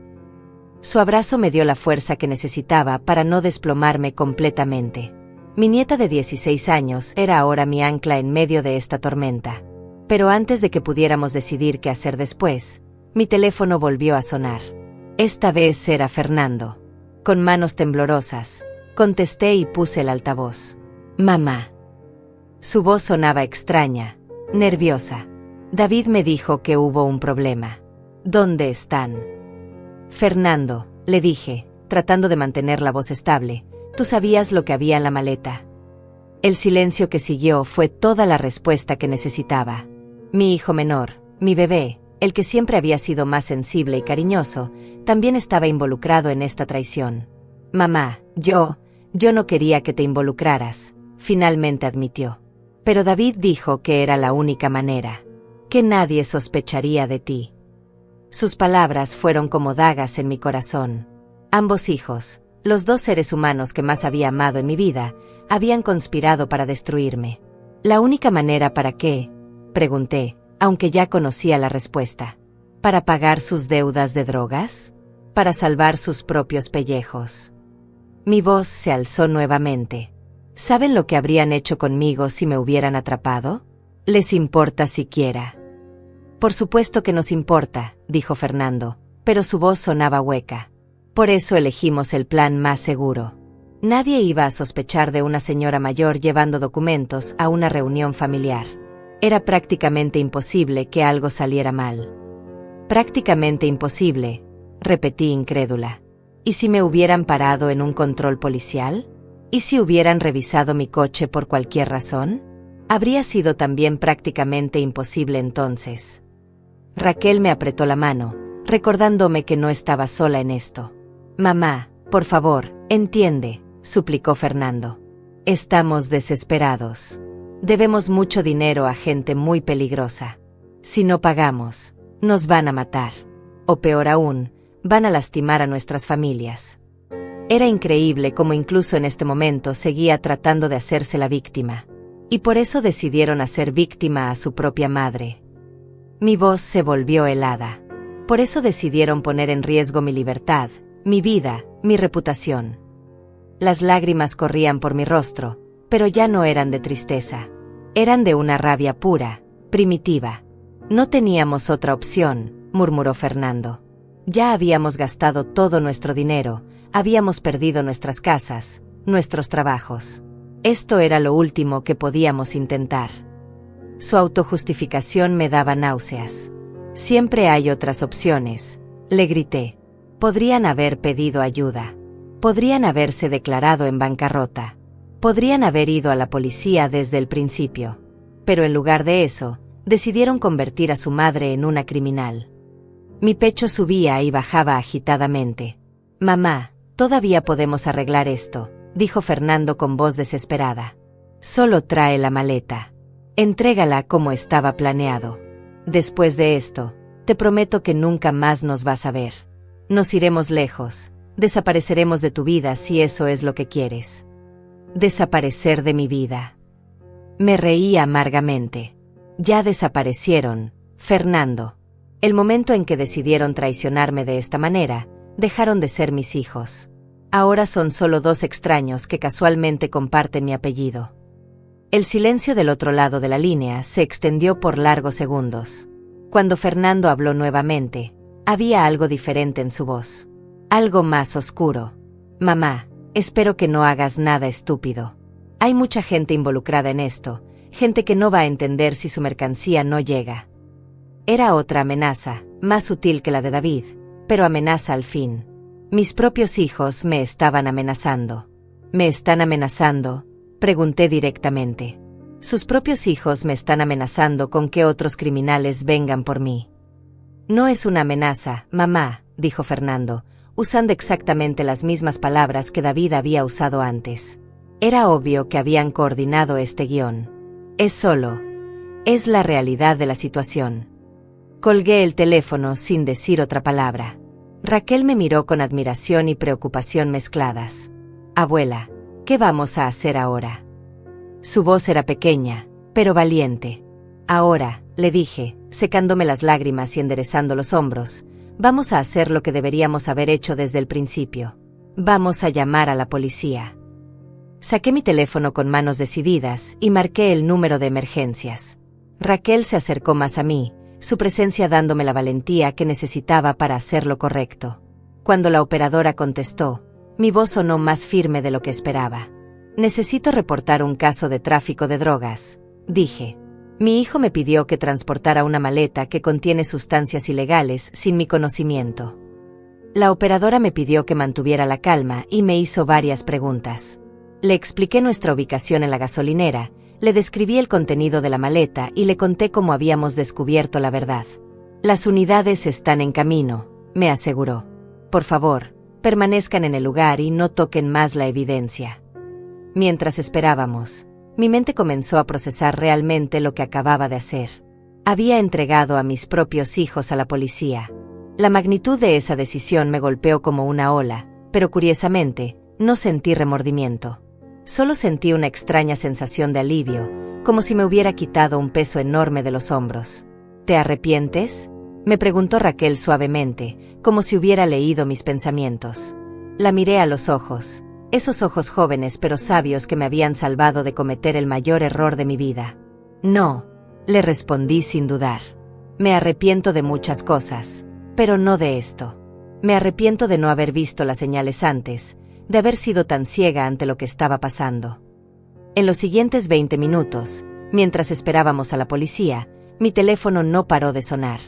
Su abrazo me dio la fuerza que necesitaba para no desplomarme completamente. Mi nieta de 16 años era ahora mi ancla en medio de esta tormenta. Pero antes de que pudiéramos decidir qué hacer después, mi teléfono volvió a sonar. Esta vez era Fernando. Con manos temblorosas, contesté y puse el altavoz. Mamá. Su voz sonaba extraña, nerviosa. David me dijo que hubo un problema. ¿Dónde están? Fernando, le dije, tratando de mantener la voz estable, tú sabías lo que había en la maleta. El silencio que siguió fue toda la respuesta que necesitaba. Mi hijo menor, mi bebé, el que siempre había sido más sensible y cariñoso, también estaba involucrado en esta traición. Mamá, yo no quería que te involucraras, finalmente admitió. Pero David dijo que era la única manera, que nadie sospecharía de ti. Sus palabras fueron como dagas en mi corazón. Ambos hijos, los dos seres humanos que más había amado en mi vida, habían conspirado para destruirme. ¿La única manera para qué? Pregunté, aunque ya conocía la respuesta. ¿Para pagar sus deudas de drogas? ¿Para salvar sus propios pellejos? Mi voz se alzó nuevamente. ¿Saben lo que habrían hecho conmigo si me hubieran atrapado? ¿Les importa siquiera? Por supuesto que nos importa, dijo Fernando, pero su voz sonaba hueca. Por eso elegimos el plan más seguro. Nadie iba a sospechar de una señora mayor llevando documentos a una reunión familiar. Era prácticamente imposible que algo saliera mal. Prácticamente imposible, repetí incrédula. ¿Y si me hubieran parado en un control policial? ¿Y si hubieran revisado mi coche por cualquier razón? Habría sido también prácticamente imposible entonces. Raquel me apretó la mano, recordándome que no estaba sola en esto. Mamá, por favor, entiende, suplicó Fernando. Estamos desesperados. Debemos mucho dinero a gente muy peligrosa. Si no pagamos, nos van a matar. O peor aún, van a lastimar a nuestras familias. Era increíble cómo incluso en este momento seguía tratando de hacerse la víctima. Y por eso decidieron hacer víctima a su propia madre. Mi voz se volvió helada. Por eso decidieron poner en riesgo mi libertad, mi vida, mi reputación. Las lágrimas corrían por mi rostro, pero ya no eran de tristeza. Eran de una rabia pura, primitiva. No teníamos otra opción, murmuró Fernando. Ya habíamos gastado todo nuestro dinero, habíamos perdido nuestras casas, nuestros trabajos. Esto era lo último que podíamos intentar. Su autojustificación me daba náuseas. Siempre hay otras opciones, le grité. Podrían haber pedido ayuda. Podrían haberse declarado en bancarrota. Podrían haber ido a la policía desde el principio. Pero en lugar de eso, decidieron convertir a su madre en una criminal. Mi pecho subía y bajaba agitadamente. Mamá, todavía podemos arreglar esto, dijo Fernando con voz desesperada. Solo trae la maleta. Entrégala como estaba planeado. Después de esto, te prometo que nunca más nos vas a ver. Nos iremos lejos, desapareceremos de tu vida si eso es lo que quieres. Desaparecer de mi vida. Me reí amargamente. Ya desaparecieron, Fernando. El momento en que decidieron traicionarme de esta manera, dejaron de ser mis hijos. Ahora son solo dos extraños que casualmente comparten mi apellido. El silencio del otro lado de la línea se extendió por largos segundos. Cuando Fernando habló nuevamente, había algo diferente en su voz. Algo más oscuro. Mamá, espero que no hagas nada estúpido. Hay mucha gente involucrada en esto, gente que no va a entender si su mercancía no llega. Era otra amenaza, más sutil que la de David, pero amenaza al fin. Mis propios hijos me estaban amenazando. ¿Me están amenazando?, pregunté directamente. Sus propios hijos me están amenazando con que otros criminales vengan por mí. No es una amenaza, mamá, dijo Fernando, usando exactamente las mismas palabras que David había usado antes. Era obvio que habían coordinado este guión. Es la realidad de la situación. Colgué el teléfono sin decir otra palabra. Raquel me miró con admiración y preocupación mezcladas. Abuela, ¿qué vamos a hacer ahora? Su voz era pequeña, pero valiente. Ahora, le dije, secándome las lágrimas y enderezando los hombros, vamos a hacer lo que deberíamos haber hecho desde el principio. Vamos a llamar a la policía. Saqué mi teléfono con manos decididas y marqué el número de emergencias. Raquel se acercó más a mí, su presencia dándome la valentía que necesitaba para hacer lo correcto. Cuando la operadora contestó, mi voz sonó más firme de lo que esperaba. Necesito reportar un caso de tráfico de drogas, dije. Mi hijo me pidió que transportara una maleta que contiene sustancias ilegales sin mi conocimiento. La operadora me pidió que mantuviera la calma y me hizo varias preguntas. Le expliqué nuestra ubicación en la gasolinera, le describí el contenido de la maleta y le conté cómo habíamos descubierto la verdad. Las unidades están en camino, me aseguró. Por favor, permanezcan en el lugar y no toquen más la evidencia. Mientras esperábamos, mi mente comenzó a procesar realmente lo que acababa de hacer. Había entregado a mis propios hijos a la policía. La magnitud de esa decisión me golpeó como una ola, pero curiosamente, no sentí remordimiento. Solo sentí una extraña sensación de alivio, como si me hubiera quitado un peso enorme de los hombros. ¿Te arrepientes?, me preguntó Raquel suavemente, como si hubiera leído mis pensamientos. La miré a los ojos, esos ojos jóvenes pero sabios que me habían salvado de cometer el mayor error de mi vida. No, le respondí sin dudar. Me arrepiento de muchas cosas, pero no de esto. Me arrepiento de no haber visto las señales antes, de haber sido tan ciega ante lo que estaba pasando. En los siguientes 20 minutos, mientras esperábamos a la policía, mi teléfono no paró de sonar.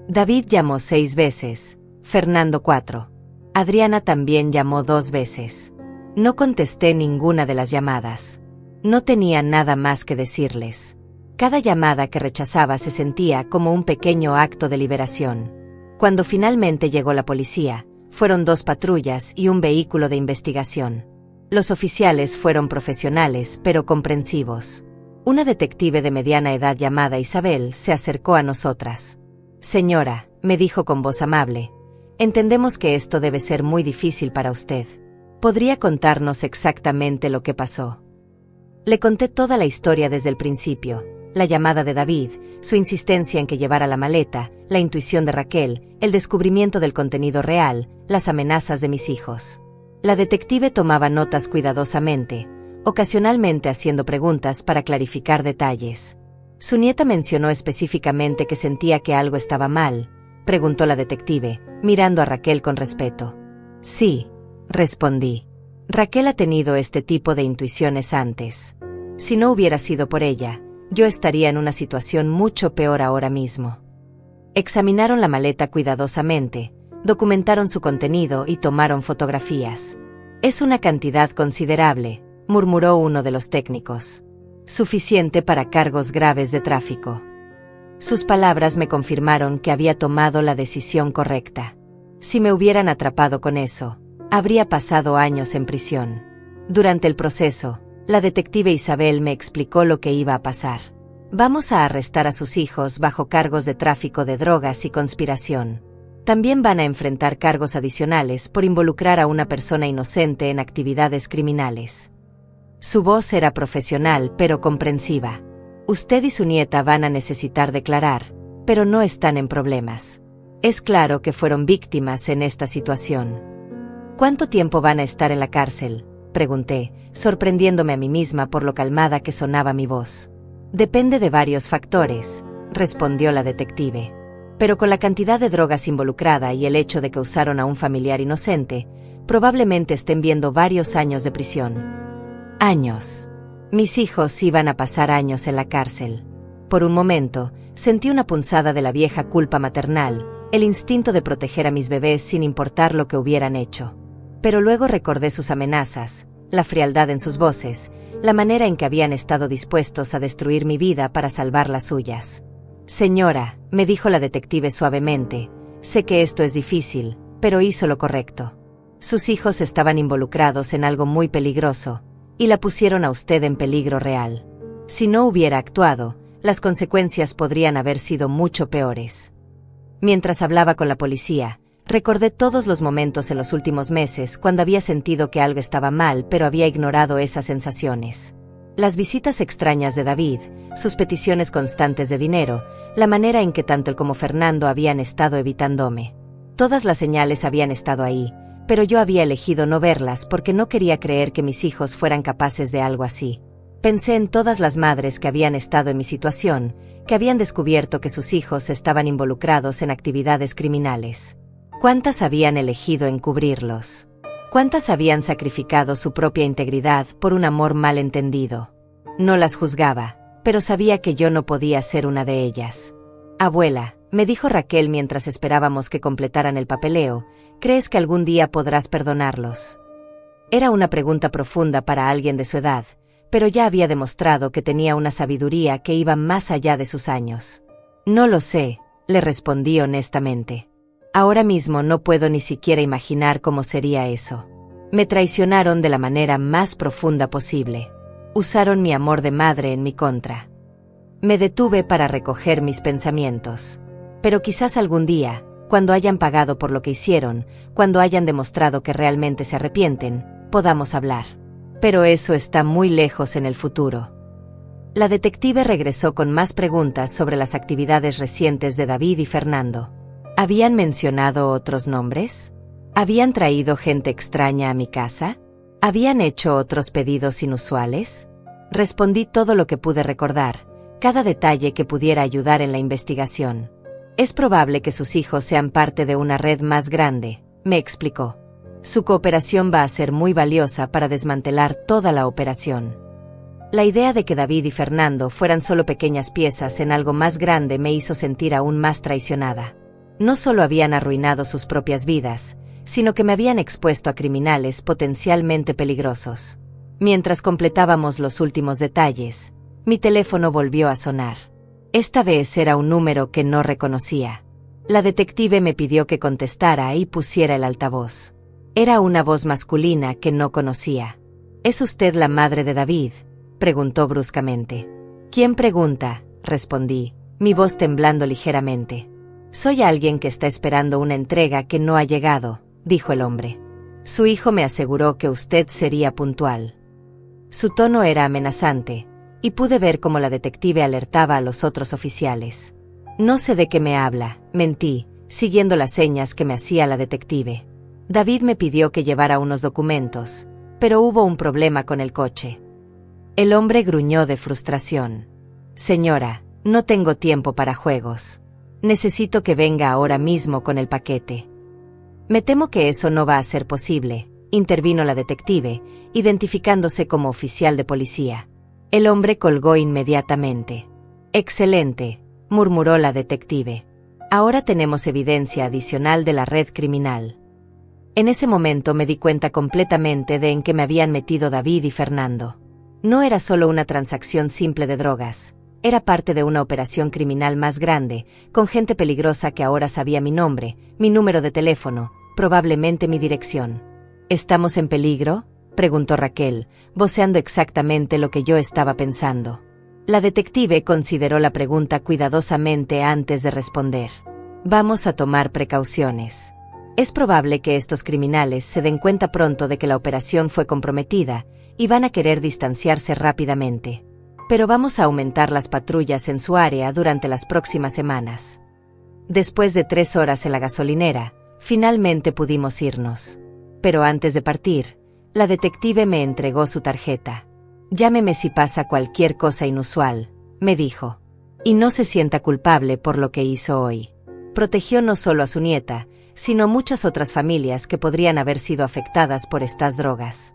David llamó 6 veces, Fernando 4. Adriana también llamó 2 veces. No contesté ninguna de las llamadas. No tenía nada más que decirles. Cada llamada que rechazaba se sentía como un pequeño acto de liberación. Cuando finalmente llegó la policía, fueron 2 patrullas y un vehículo de investigación. Los oficiales fueron profesionales pero comprensivos. Una detective de mediana edad llamada Isabel se acercó a nosotras. Señora, me dijo con voz amable, entendemos que esto debe ser muy difícil para usted. ¿Podría contarnos exactamente lo que pasó? Le conté toda la historia desde el principio. La llamada de David, su insistencia en que llevara la maleta, la intuición de Raquel, el descubrimiento del contenido real, las amenazas de mis hijos. La detective tomaba notas cuidadosamente, ocasionalmente haciendo preguntas para clarificar detalles. Su nieta mencionó específicamente que sentía que algo estaba mal, preguntó la detective, mirando a Raquel con respeto. Sí, respondí. Raquel ha tenido este tipo de intuiciones antes. Si no hubiera sido por ella, yo estaría en una situación mucho peor ahora mismo. Examinaron la maleta cuidadosamente, documentaron su contenido y tomaron fotografías. Es una cantidad considerable, murmuró uno de los técnicos. Suficiente para cargos graves de tráfico. Sus palabras me confirmaron que había tomado la decisión correcta. Si me hubieran atrapado con eso, habría pasado años en prisión. Durante el proceso, la detective Isabel me explicó lo que iba a pasar. Vamos a arrestar a sus hijos bajo cargos de tráfico de drogas y conspiración. También van a enfrentar cargos adicionales por involucrar a una persona inocente en actividades criminales. Su voz era profesional pero comprensiva. Usted y su nieta van a necesitar declarar, pero no están en problemas. Es claro que fueron víctimas en esta situación. ¿Cuánto tiempo van a estar en la cárcel?, pregunté, sorprendiéndome a mí misma por lo calmada que sonaba mi voz. Depende de varios factores, respondió la detective. Pero con la cantidad de drogas involucrada y el hecho de que usaron a un familiar inocente, probablemente estén viendo varios años de prisión. Años. Mis hijos iban a pasar años en la cárcel. Por un momento, sentí una punzada de la vieja culpa maternal, el instinto de proteger a mis bebés sin importar lo que hubieran hecho. Pero luego recordé sus amenazas, la frialdad en sus voces, la manera en que habían estado dispuestos a destruir mi vida para salvar las suyas. Señora, me dijo la detective suavemente, sé que esto es difícil, pero hizo lo correcto. Sus hijos estaban involucrados en algo muy peligroso, y la pusieron a usted en peligro real. Si no hubiera actuado, las consecuencias podrían haber sido mucho peores. Mientras hablaba con la policía, recordé todos los momentos en los últimos meses cuando había sentido que algo estaba mal pero había ignorado esas sensaciones. Las visitas extrañas de David, sus peticiones constantes de dinero, la manera en que tanto él como Fernando habían estado evitándome. Todas las señales habían estado ahí, pero yo había elegido no verlas porque no quería creer que mis hijos fueran capaces de algo así. Pensé en todas las madres que habían estado en mi situación, que habían descubierto que sus hijos estaban involucrados en actividades criminales. ¿Cuántas habían elegido encubrirlos? ¿Cuántas habían sacrificado su propia integridad por un amor mal entendido? No las juzgaba, pero sabía que yo no podía ser una de ellas. Abuela, me dijo Raquel mientras esperábamos que completaran el papeleo, ¿crees que algún día podrás perdonarlos? Era una pregunta profunda para alguien de su edad, pero ya había demostrado que tenía una sabiduría que iba más allá de sus años. No lo sé, le respondí honestamente. Ahora mismo no puedo ni siquiera imaginar cómo sería eso. Me traicionaron de la manera más profunda posible. Usaron mi amor de madre en mi contra. Me detuve para recoger mis pensamientos. Pero quizás algún día, cuando hayan pagado por lo que hicieron, cuando hayan demostrado que realmente se arrepienten, podamos hablar. Pero eso está muy lejos en el futuro. La detective regresó con más preguntas sobre las actividades recientes de David y Fernando. ¿Habían mencionado otros nombres? ¿Habían traído gente extraña a mi casa? ¿Habían hecho otros pedidos inusuales? Respondí todo lo que pude recordar, cada detalle que pudiera ayudar en la investigación. Es probable que sus hijos sean parte de una red más grande, me explicó. Su cooperación va a ser muy valiosa para desmantelar toda la operación. La idea de que David y Fernando fueran solo pequeñas piezas en algo más grande me hizo sentir aún más traicionada. No solo habían arruinado sus propias vidas, sino que me habían expuesto a criminales potencialmente peligrosos. Mientras completábamos los últimos detalles, mi teléfono volvió a sonar. Esta vez era un número que no reconocía. La detective me pidió que contestara y pusiera el altavoz. Era una voz masculina que no conocía. ¿Es usted la madre de David?, preguntó bruscamente. ¿Quién pregunta?, respondí, mi voz temblando ligeramente. Soy alguien que está esperando una entrega que no ha llegado, dijo el hombre. Su hijo me aseguró que usted sería puntual. Su tono era amenazante, y pude ver cómo la detective alertaba a los otros oficiales. No sé de qué me habla, mentí, siguiendo las señas que me hacía la detective. David me pidió que llevara unos documentos, pero hubo un problema con el coche. El hombre gruñó de frustración. Señora, no tengo tiempo para juegos. Necesito que venga ahora mismo con el paquete. Me temo que eso no va a ser posible, intervino la detective, identificándose como oficial de policía. El hombre colgó inmediatamente. Excelente, murmuró la detective. Ahora tenemos evidencia adicional de la red criminal. En ese momento me di cuenta completamente de en qué me habían metido David y Fernando. No era solo una transacción simple de drogas, era parte de una operación criminal más grande, con gente peligrosa que ahora sabía mi nombre, mi número de teléfono, probablemente mi dirección. ¿Estamos en peligro?, preguntó Raquel, voceando exactamente lo que yo estaba pensando. La detective consideró la pregunta cuidadosamente antes de responder. Vamos a tomar precauciones. Es probable que estos criminales se den cuenta pronto de que la operación fue comprometida, y van a querer distanciarse rápidamente. Pero vamos a aumentar las patrullas en su área durante las próximas semanas. Después de 3 horas en la gasolinera, finalmente pudimos irnos. Pero antes de partir, la detective me entregó su tarjeta. Llámeme si pasa cualquier cosa inusual, me dijo. Y no se sienta culpable por lo que hizo hoy. Protegió no solo a su nieta, sino a muchas otras familias que podrían haber sido afectadas por estas drogas.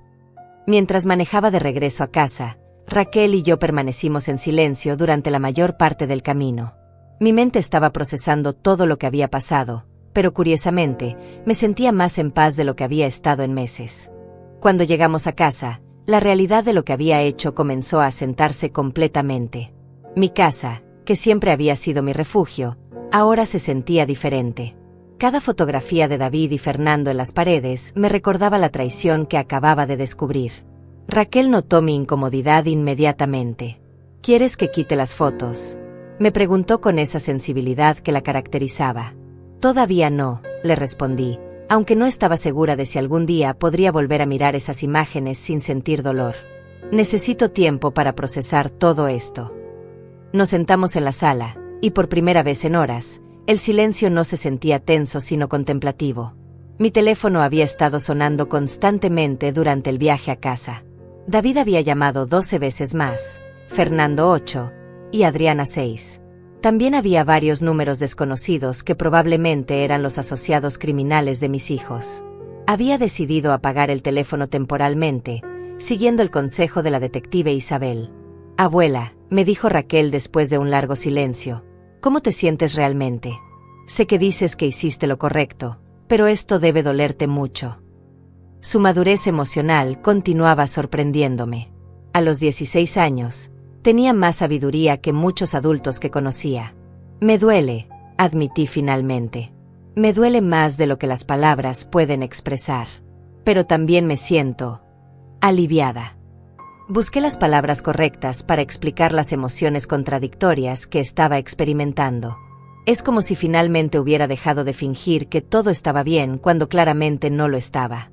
Mientras manejaba de regreso a casa, Raquel y yo permanecimos en silencio durante la mayor parte del camino. Mi mente estaba procesando todo lo que había pasado, pero curiosamente, me sentía más en paz de lo que había estado en meses. Cuando llegamos a casa, la realidad de lo que había hecho comenzó a asentarse completamente. Mi casa, que siempre había sido mi refugio, ahora se sentía diferente. Cada fotografía de David y Fernando en las paredes me recordaba la traición que acababa de descubrir. Raquel notó mi incomodidad inmediatamente. ¿Quieres que quite las fotos?, me preguntó con esa sensibilidad que la caracterizaba. Todavía no, le respondí, aunque no estaba segura de si algún día podría volver a mirar esas imágenes sin sentir dolor. Necesito tiempo para procesar todo esto. Nos sentamos en la sala, y por primera vez en horas, el silencio no se sentía tenso sino contemplativo. Mi teléfono había estado sonando constantemente durante el viaje a casa. David había llamado 12 veces más, Fernando 8, y Adriana 6. También había varios números desconocidos que probablemente eran los asociados criminales de mis hijos. Había decidido apagar el teléfono temporalmente, siguiendo el consejo de la detective Isabel. Abuela, me dijo Raquel después de un largo silencio, ¿cómo te sientes realmente? Sé que dices que hiciste lo correcto, pero esto debe dolerte mucho. Su madurez emocional continuaba sorprendiéndome. A los 16 años, tenía más sabiduría que muchos adultos que conocía. Me duele, admití finalmente. Me duele más de lo que las palabras pueden expresar. Pero también me siento aliviada. Busqué las palabras correctas para explicar las emociones contradictorias que estaba experimentando. Es como si finalmente hubiera dejado de fingir que todo estaba bien cuando claramente no lo estaba.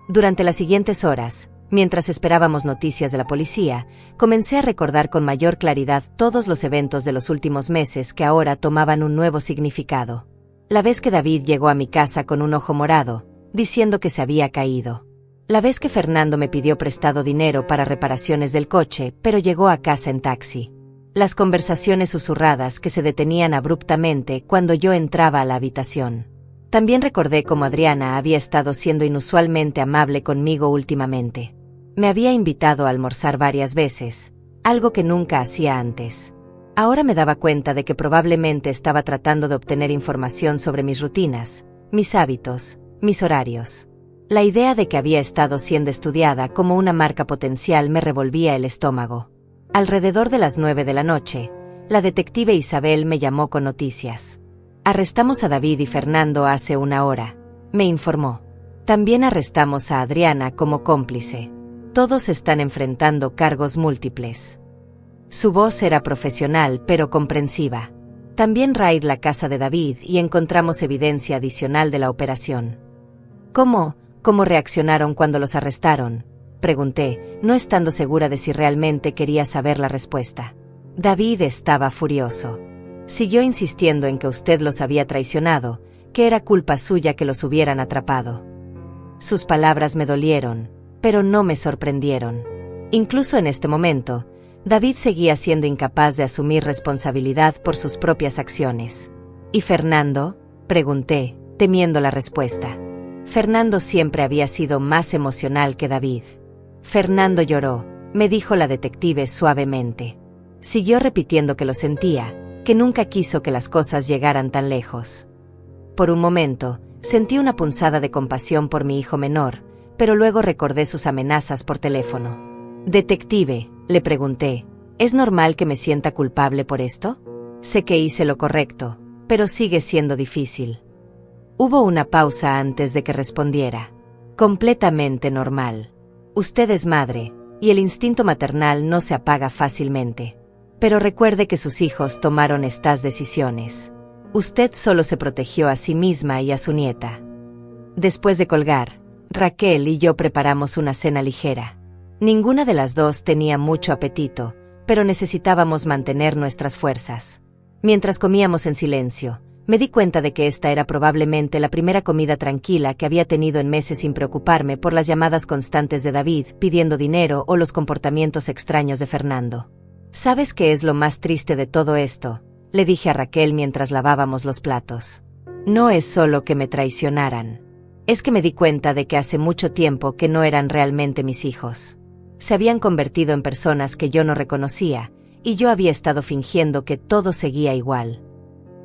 Durante las siguientes horas, mientras esperábamos noticias de la policía, comencé a recordar con mayor claridad todos los eventos de los últimos meses que ahora tomaban un nuevo significado. La vez que David llegó a mi casa con un ojo morado, diciendo que se había caído. La vez que Fernando me pidió prestado dinero para reparaciones del coche, pero llegó a casa en taxi. Las conversaciones susurradas que se detenían abruptamente cuando yo entraba a la habitación. También recordé cómo Adriana había estado siendo inusualmente amable conmigo últimamente. Me había invitado a almorzar varias veces, algo que nunca hacía antes. Ahora me daba cuenta de que probablemente estaba tratando de obtener información sobre mis rutinas, mis hábitos, mis horarios. La idea de que había estado siendo estudiada como una marca potencial me revolvía el estómago. Alrededor de las 9 de la noche, la detective Isabel me llamó con noticias. Arrestamos a David y Fernando hace una hora, me informó. También arrestamos a Adriana como cómplice. Todos están enfrentando cargos múltiples. Su voz era profesional pero comprensiva. También raid la casa de David y encontramos evidencia adicional de la operación. ¿Cómo reaccionaron cuando los arrestaron?, pregunté, no estando segura de si realmente quería saber la respuesta. David estaba furioso. Siguió insistiendo en que usted los había traicionado, que era culpa suya que los hubieran atrapado. Sus palabras me dolieron, pero no me sorprendieron. Incluso en este momento, David seguía siendo incapaz de asumir responsabilidad por sus propias acciones. ¿Y Fernando?, pregunté, temiendo la respuesta. Fernando siempre había sido más emocional que David. Fernando lloró, me dijo la detective suavemente. Siguió repitiendo que lo sentía, que nunca quiso que las cosas llegaran tan lejos. Por un momento, sentí una punzada de compasión por mi hijo menor, pero luego recordé sus amenazas por teléfono. Detective, le pregunté, ¿es normal que me sienta culpable por esto? Sé que hice lo correcto, pero sigue siendo difícil. Hubo una pausa antes de que respondiera. Completamente normal. Usted es madre, y el instinto maternal no se apaga fácilmente. Pero recuerde que sus hijos tomaron estas decisiones. Usted solo se protegió a sí misma y a su nieta. Después de colgar, Raquel y yo preparamos una cena ligera. Ninguna de las dos tenía mucho apetito, pero necesitábamos mantener nuestras fuerzas. Mientras comíamos en silencio, me di cuenta de que esta era probablemente la primera comida tranquila que había tenido en meses sin preocuparme por las llamadas constantes de David pidiendo dinero o los comportamientos extraños de Fernando. ¿Sabes qué es lo más triste de todo esto?, le dije a Raquel mientras lavábamos los platos. No es solo que me traicionaran. Es que me di cuenta de que hace mucho tiempo que no eran realmente mis hijos. Se habían convertido en personas que yo no reconocía, y yo había estado fingiendo que todo seguía igual.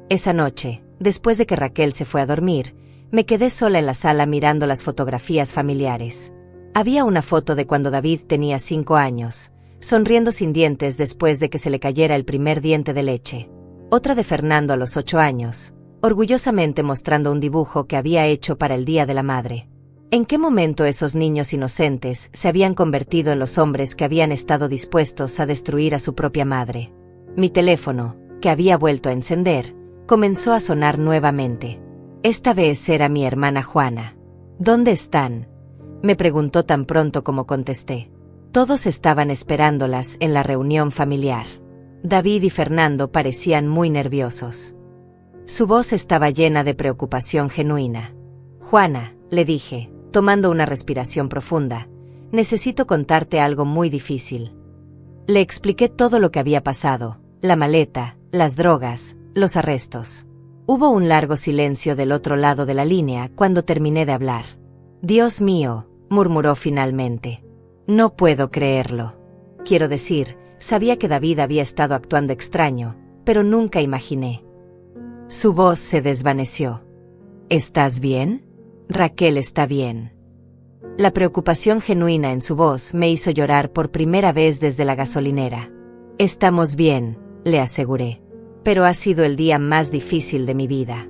Esa noche, después de que Raquel se fue a dormir, me quedé sola en la sala mirando las fotografías familiares. Había una foto de cuando David tenía 5 años, sonriendo sin dientes después de que se le cayera el primer diente de leche. Otra de Fernando a los 8 años, orgullosamente mostrando un dibujo que había hecho para el Día de la Madre. ¿En qué momento esos niños inocentes se habían convertido en los hombres que habían estado dispuestos a destruir a su propia madre? Mi teléfono, que había vuelto a encender, comenzó a sonar nuevamente. Esta vez era mi hermana Juana. ¿Dónde están?, me preguntó tan pronto como contesté. Todos estaban esperándolas en la reunión familiar. David y Fernando parecían muy nerviosos. Su voz estaba llena de preocupación genuina. Juana, le dije, tomando una respiración profunda, necesito contarte algo muy difícil. Le expliqué todo lo que había pasado, la maleta, las drogas, los arrestos. Hubo un largo silencio del otro lado de la línea cuando terminé de hablar. Dios mío, murmuró finalmente. No puedo creerlo. Quiero decir, sabía que David había estado actuando extraño, pero nunca imaginé. Su voz se desvaneció. ¿Estás bien? Raquel está bien. La preocupación genuina en su voz me hizo llorar por primera vez desde la gasolinera. Estamos bien, le aseguré. Pero ha sido el día más difícil de mi vida.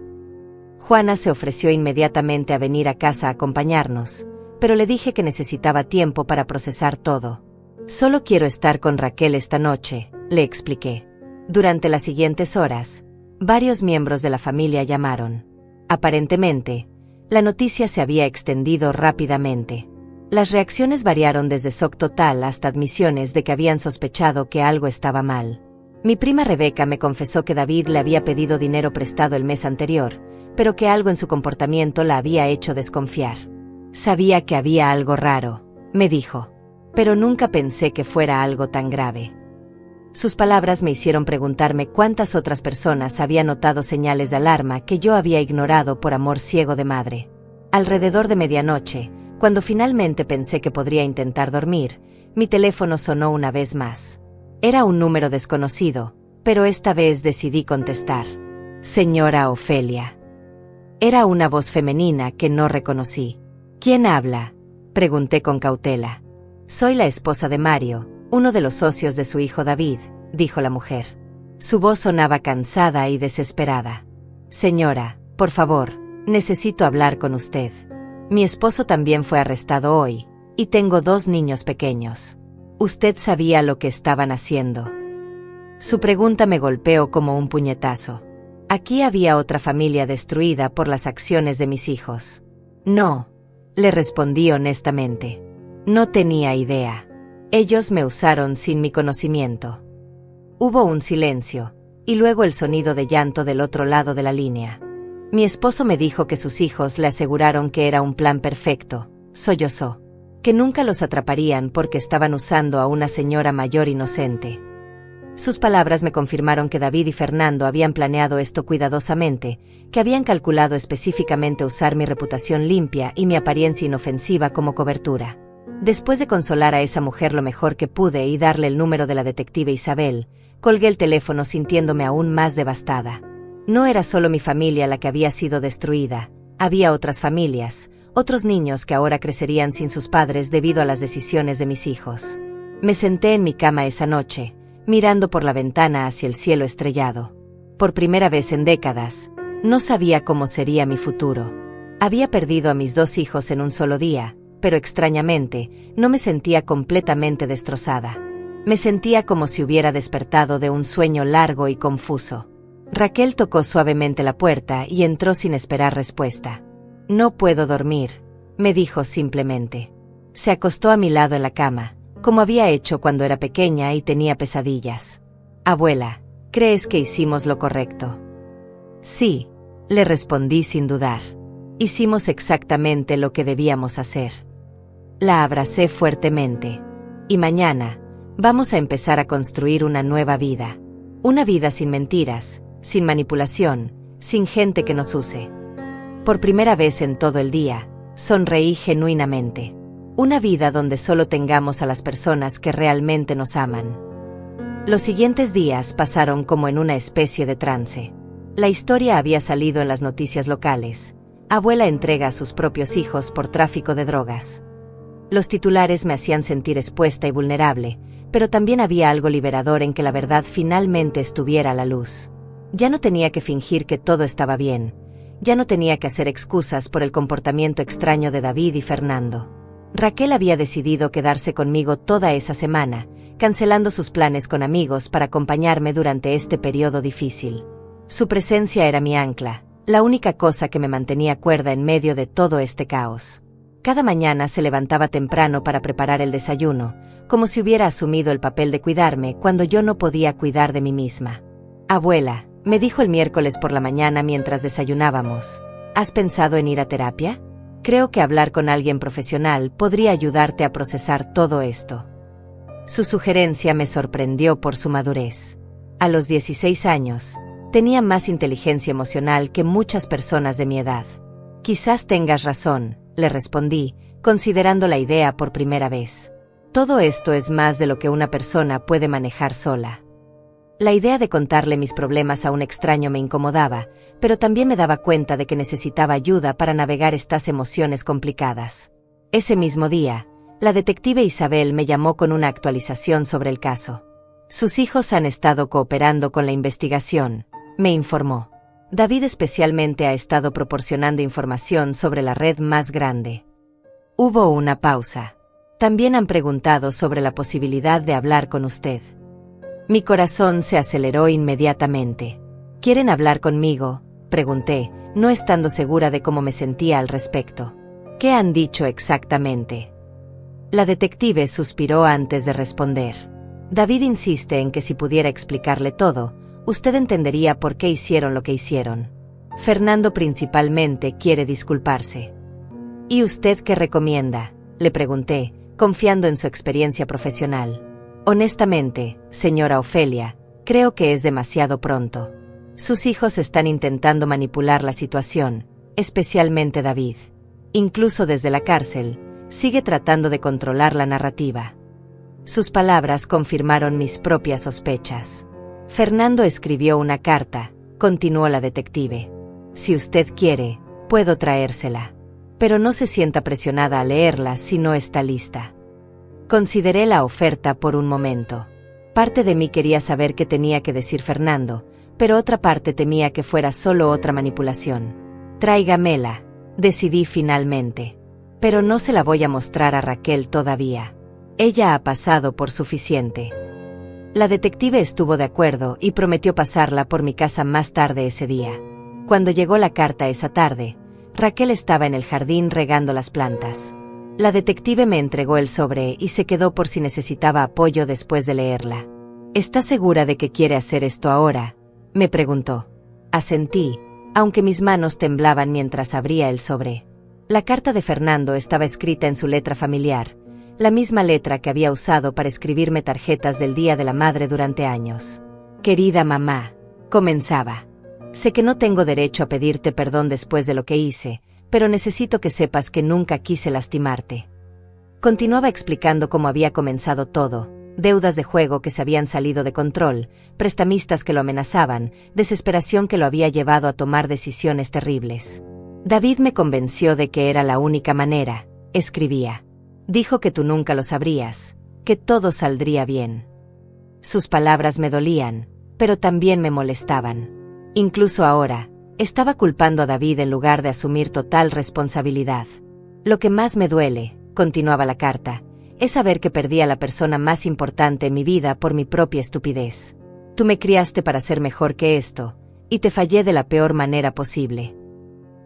Juana se ofreció inmediatamente a venir a casa a acompañarnos, pero le dije que necesitaba tiempo para procesar todo. Solo quiero estar con Raquel esta noche, le expliqué. Durante las siguientes horas, varios miembros de la familia llamaron. Aparentemente, la noticia se había extendido rápidamente. Las reacciones variaron desde shock total hasta admisiones de que habían sospechado que algo estaba mal. Mi prima Rebeca me confesó que David le había pedido dinero prestado el mes anterior, pero que algo en su comportamiento la había hecho desconfiar. Sabía que había algo raro, me dijo, pero nunca pensé que fuera algo tan grave. Sus palabras me hicieron preguntarme cuántas otras personas habían notado señales de alarma que yo había ignorado por amor ciego de madre. Alrededor de medianoche, cuando finalmente pensé que podría intentar dormir, mi teléfono sonó una vez más. Era un número desconocido, pero esta vez decidí contestar. Señora Ofelia. Era una voz femenina que no reconocí. ¿Quién habla?, pregunté con cautela. Soy la esposa de Mario, uno de los socios de su hijo David, dijo la mujer. Su voz sonaba cansada y desesperada. Señora, por favor, necesito hablar con usted. Mi esposo también fue arrestado hoy, y tengo 2 niños pequeños. Usted sabía lo que estaban haciendo. Su pregunta me golpeó como un puñetazo. Aquí había otra familia destruida por las acciones de mis hijos. No, le respondí honestamente. No tenía idea. Ellos me usaron sin mi conocimiento. Hubo un silencio, y luego el sonido de llanto del otro lado de la línea. Mi esposo me dijo que sus hijos le aseguraron que era un plan perfecto, sollozó. Que nunca los atraparían porque estaban usando a una señora mayor inocente. Sus palabras me confirmaron que David y Fernando habían planeado esto cuidadosamente, que habían calculado específicamente usar mi reputación limpia y mi apariencia inofensiva como cobertura. Después de consolar a esa mujer lo mejor que pude y darle el número de la detective Isabel, colgué el teléfono sintiéndome aún más devastada. No era solo mi familia la que había sido destruida, había otras familias, otros niños que ahora crecerían sin sus padres debido a las decisiones de mis hijos. Me senté en mi cama esa noche, mirando por la ventana hacia el cielo estrellado. Por primera vez en décadas, no sabía cómo sería mi futuro. Había perdido a mis 2 hijos en un solo día, pero extrañamente, no me sentía completamente destrozada. Me sentía como si hubiera despertado de un sueño largo y confuso. Raquel tocó suavemente la puerta y entró sin esperar respuesta. No puedo dormir, me dijo simplemente. Se acostó a mi lado en la cama, como había hecho cuando era pequeña y tenía pesadillas. Abuela, ¿crees que hicimos lo correcto? Sí, le respondí sin dudar. Hicimos exactamente lo que debíamos hacer. La abracé fuertemente. Y mañana, vamos a empezar a construir una nueva vida. Una vida sin mentiras, sin manipulación, sin gente que nos use. Por primera vez en todo el día, sonreí genuinamente. Una vida donde solo tengamos a las personas que realmente nos aman. Los siguientes días pasaron como en una especie de trance. La historia había salido en las noticias locales. Abuela entrega a sus propios hijos por tráfico de drogas. Los titulares me hacían sentir expuesta y vulnerable, pero también había algo liberador en que la verdad finalmente estuviera a la luz. Ya no tenía que fingir que todo estaba bien. Ya no tenía que hacer excusas por el comportamiento extraño de David y Fernando. Raquel había decidido quedarse conmigo toda esa semana, cancelando sus planes con amigos para acompañarme durante este periodo difícil. Su presencia era mi ancla, la única cosa que me mantenía cuerda en medio de todo este caos. Cada mañana se levantaba temprano para preparar el desayuno, como si hubiera asumido el papel de cuidarme cuando yo no podía cuidar de mí misma. Abuela, me dijo el miércoles por la mañana mientras desayunábamos, ¿has pensado en ir a terapia? Creo que hablar con alguien profesional podría ayudarte a procesar todo esto. Su sugerencia me sorprendió por su madurez. A los 16 años, tenía más inteligencia emocional que muchas personas de mi edad. Quizás tengas razón, le respondí, considerando la idea por primera vez. Todo esto es más de lo que una persona puede manejar sola. La idea de contarle mis problemas a un extraño me incomodaba, pero también me daba cuenta de que necesitaba ayuda para navegar estas emociones complicadas. Ese mismo día, la detective Isabel me llamó con una actualización sobre el caso. Sus hijos han estado cooperando con la investigación, me informó. David especialmente ha estado proporcionando información sobre la red más grande. Hubo una pausa. También han preguntado sobre la posibilidad de hablar con usted. Mi corazón se aceleró inmediatamente. ¿Quieren hablar conmigo?, pregunté, no estando segura de cómo me sentía al respecto. ¿Qué han dicho exactamente? La detective suspiró antes de responder. David insiste en que si pudiera explicarle todo, usted entendería por qué hicieron lo que hicieron. Fernando principalmente quiere disculparse. ¿Y usted qué recomienda?, le pregunté, confiando en su experiencia profesional. Honestamente, señora Ofelia, creo que es demasiado pronto. Sus hijos están intentando manipular la situación, especialmente David. Incluso desde la cárcel, sigue tratando de controlar la narrativa. Sus palabras confirmaron mis propias sospechas. Fernando escribió una carta, continuó la detective. Si usted quiere, puedo traérsela. Pero no se sienta presionada a leerla si no está lista. Consideré la oferta por un momento. Parte de mí quería saber qué tenía que decir Fernando, pero otra parte temía que fuera solo otra manipulación. Tráigamela, decidí finalmente. Pero no se la voy a mostrar a Raquel todavía. Ella ha pasado por suficiente. La detective estuvo de acuerdo y prometió pasarla por mi casa más tarde ese día. Cuando llegó la carta esa tarde, Raquel estaba en el jardín regando las plantas. La detective me entregó el sobre y se quedó por si necesitaba apoyo después de leerla. ¿Está segura de que quiere hacer esto ahora?, me preguntó. Asentí, aunque mis manos temblaban mientras abría el sobre. La carta de Fernando estaba escrita en su letra familiar, la misma letra que había usado para escribirme tarjetas del Día de la Madre durante años. Querida mamá, comenzaba. Sé que no tengo derecho a pedirte perdón después de lo que hice, pero necesito que sepas que nunca quise lastimarte. Continuaba explicando cómo había comenzado todo, deudas de juego que se habían salido de control, prestamistas que lo amenazaban, desesperación que lo había llevado a tomar decisiones terribles. David me convenció de que era la única manera, escribía. Dijo que tú nunca lo sabrías, que todo saldría bien. Sus palabras me dolían, pero también me molestaban. Incluso ahora, estaba culpando a David en lugar de asumir total responsabilidad. Lo que más me duele, continuaba la carta, es saber que perdí a la persona más importante en mi vida por mi propia estupidez. Tú me criaste para ser mejor que esto, y te fallé de la peor manera posible.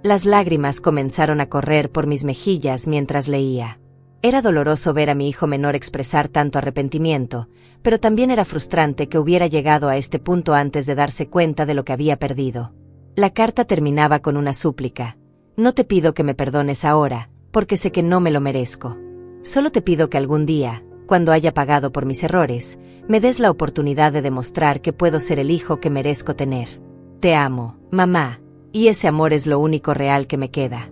Las lágrimas comenzaron a correr por mis mejillas mientras leía. Era doloroso ver a mi hijo menor expresar tanto arrepentimiento, pero también era frustrante que hubiera llegado a este punto antes de darse cuenta de lo que había perdido. La carta terminaba con una súplica. No te pido que me perdones ahora, porque sé que no me lo merezco. Solo te pido que algún día, cuando haya pagado por mis errores, me des la oportunidad de demostrar que puedo ser el hijo que merezco tener. Te amo, mamá, y ese amor es lo único real que me queda.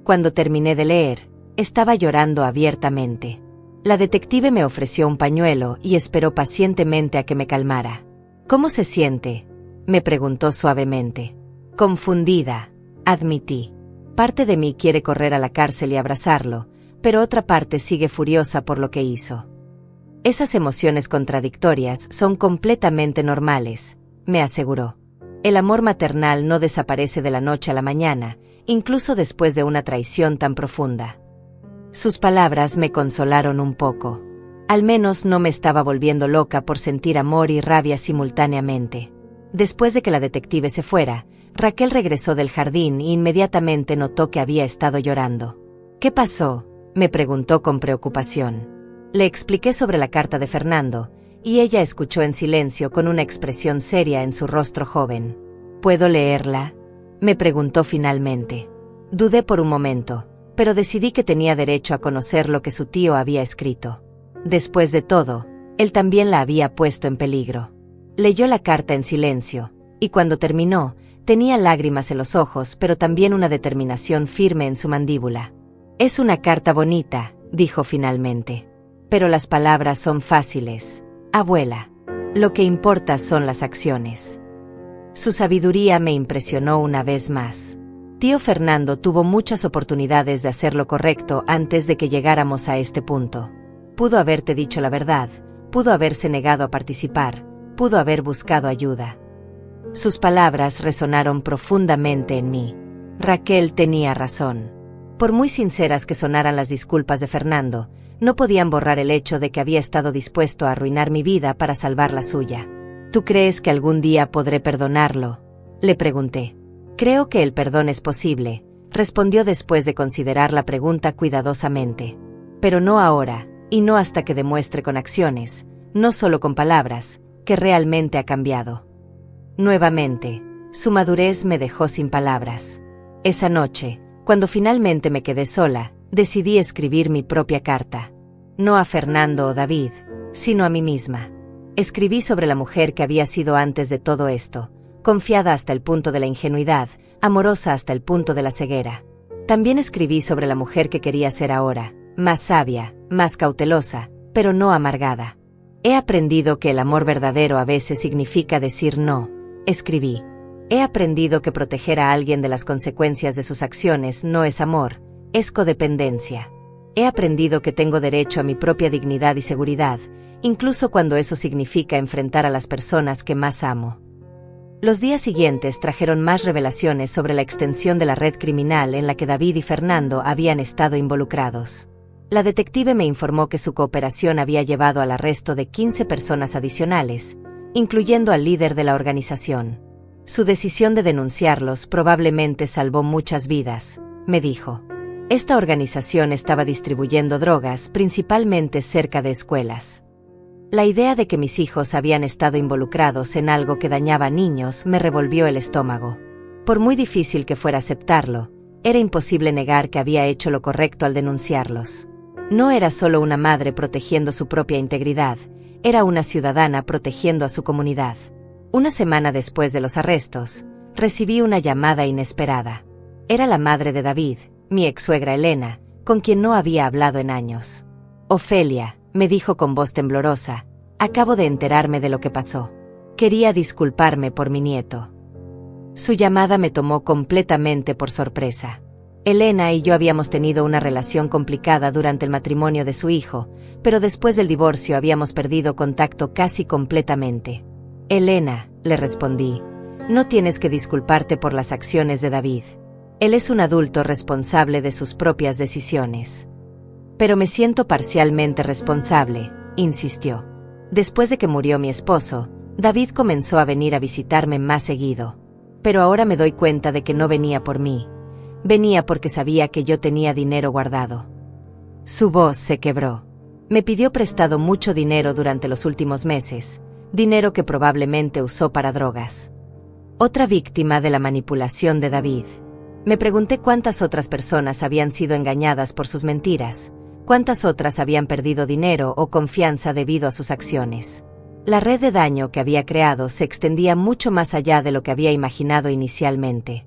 Cuando terminé de leer, estaba llorando abiertamente. La detective me ofreció un pañuelo y esperó pacientemente a que me calmara. ¿Cómo se siente?, me preguntó suavemente. Confundida, admití. Parte de mí quiere correr a la cárcel y abrazarlo, pero otra parte sigue furiosa por lo que hizo. Esas emociones contradictorias son completamente normales, me aseguró. El amor maternal no desaparece de la noche a la mañana, incluso después de una traición tan profunda. Sus palabras me consolaron un poco. Al menos no me estaba volviendo loca por sentir amor y rabia simultáneamente. Después de que la detective se fuera, Raquel regresó del jardín y inmediatamente notó que había estado llorando. ¿Qué pasó?, me preguntó con preocupación. Le expliqué sobre la carta de Fernando, y ella escuchó en silencio con una expresión seria en su rostro joven. ¿Puedo leerla?, me preguntó finalmente. Dudé por un momento, pero decidí que tenía derecho a conocer lo que su tío había escrito. Después de todo, él también la había puesto en peligro. Leyó la carta en silencio, y cuando terminó, tenía lágrimas en los ojos, pero también una determinación firme en su mandíbula. Es una carta bonita, dijo finalmente. Pero las palabras son fáciles, abuela. Lo que importa son las acciones. Su sabiduría me impresionó una vez más. Tío Fernando tuvo muchas oportunidades de hacer lo correcto antes de que llegáramos a este punto. Pudo haberte dicho la verdad, pudo haberse negado a participar, pudo haber buscado ayuda. Sus palabras resonaron profundamente en mí. Raquel tenía razón. Por muy sinceras que sonaran las disculpas de Fernando, no podían borrar el hecho de que había estado dispuesto a arruinar mi vida para salvar la suya. ¿Tú crees que algún día podré perdonarlo?, le pregunté. Creo que el perdón es posible, respondió después de considerar la pregunta cuidadosamente. Pero no ahora, y no hasta que demuestre con acciones, no solo con palabras, que realmente ha cambiado. Nuevamente, su madurez me dejó sin palabras. Esa noche, cuando finalmente me quedé sola, decidí escribir mi propia carta. No a Fernando o David, sino a mí misma. Escribí sobre la mujer que había sido antes de todo esto, confiada hasta el punto de la ingenuidad, amorosa hasta el punto de la ceguera. También escribí sobre la mujer que quería ser ahora, más sabia, más cautelosa, pero no amargada. He aprendido que el amor verdadero a veces significa decir no, escribí. He aprendido que proteger a alguien de las consecuencias de sus acciones no es amor, es codependencia. He aprendido que tengo derecho a mi propia dignidad y seguridad, incluso cuando eso significa enfrentar a las personas que más amo. Los días siguientes trajeron más revelaciones sobre la extensión de la red criminal en la que David y Fernando habían estado involucrados. La detective me informó que su cooperación había llevado al arresto de 15 personas adicionales, incluyendo al líder de la organización. Su decisión de denunciarlos probablemente salvó muchas vidas, me dijo. Esta organización estaba distribuyendo drogas principalmente cerca de escuelas. La idea de que mis hijos habían estado involucrados en algo que dañaba a niños me revolvió el estómago. Por muy difícil que fuera aceptarlo, era imposible negar que había hecho lo correcto al denunciarlos. No era solo una madre protegiendo su propia integridad, era una ciudadana protegiendo a su comunidad. Una semana después de los arrestos, recibí una llamada inesperada. Era la madre de David, mi ex-suegra Elena, con quien no había hablado en años. Ofelia, me dijo con voz temblorosa, acabo de enterarme de lo que pasó. Quería disculparme por mi nieto. Su llamada me tomó completamente por sorpresa. Elena y yo habíamos tenido una relación complicada durante el matrimonio de su hijo, pero después del divorcio habíamos perdido contacto casi completamente. Elena, le respondí, no tienes que disculparte por las acciones de David. Él es un adulto responsable de sus propias decisiones. Pero me siento parcialmente responsable, insistió. Después de que murió mi esposo, David comenzó a venir a visitarme más seguido. Pero ahora me doy cuenta de que no venía por mí. Venía porque sabía que yo tenía dinero guardado. Su voz se quebró. Me pidió prestado mucho dinero durante los últimos meses, dinero que probablemente usó para drogas. Otra víctima de la manipulación de David. Me pregunté cuántas otras personas habían sido engañadas por sus mentiras, cuántas otras habían perdido dinero o confianza debido a sus acciones. La red de daño que había creado se extendía mucho más allá de lo que había imaginado inicialmente.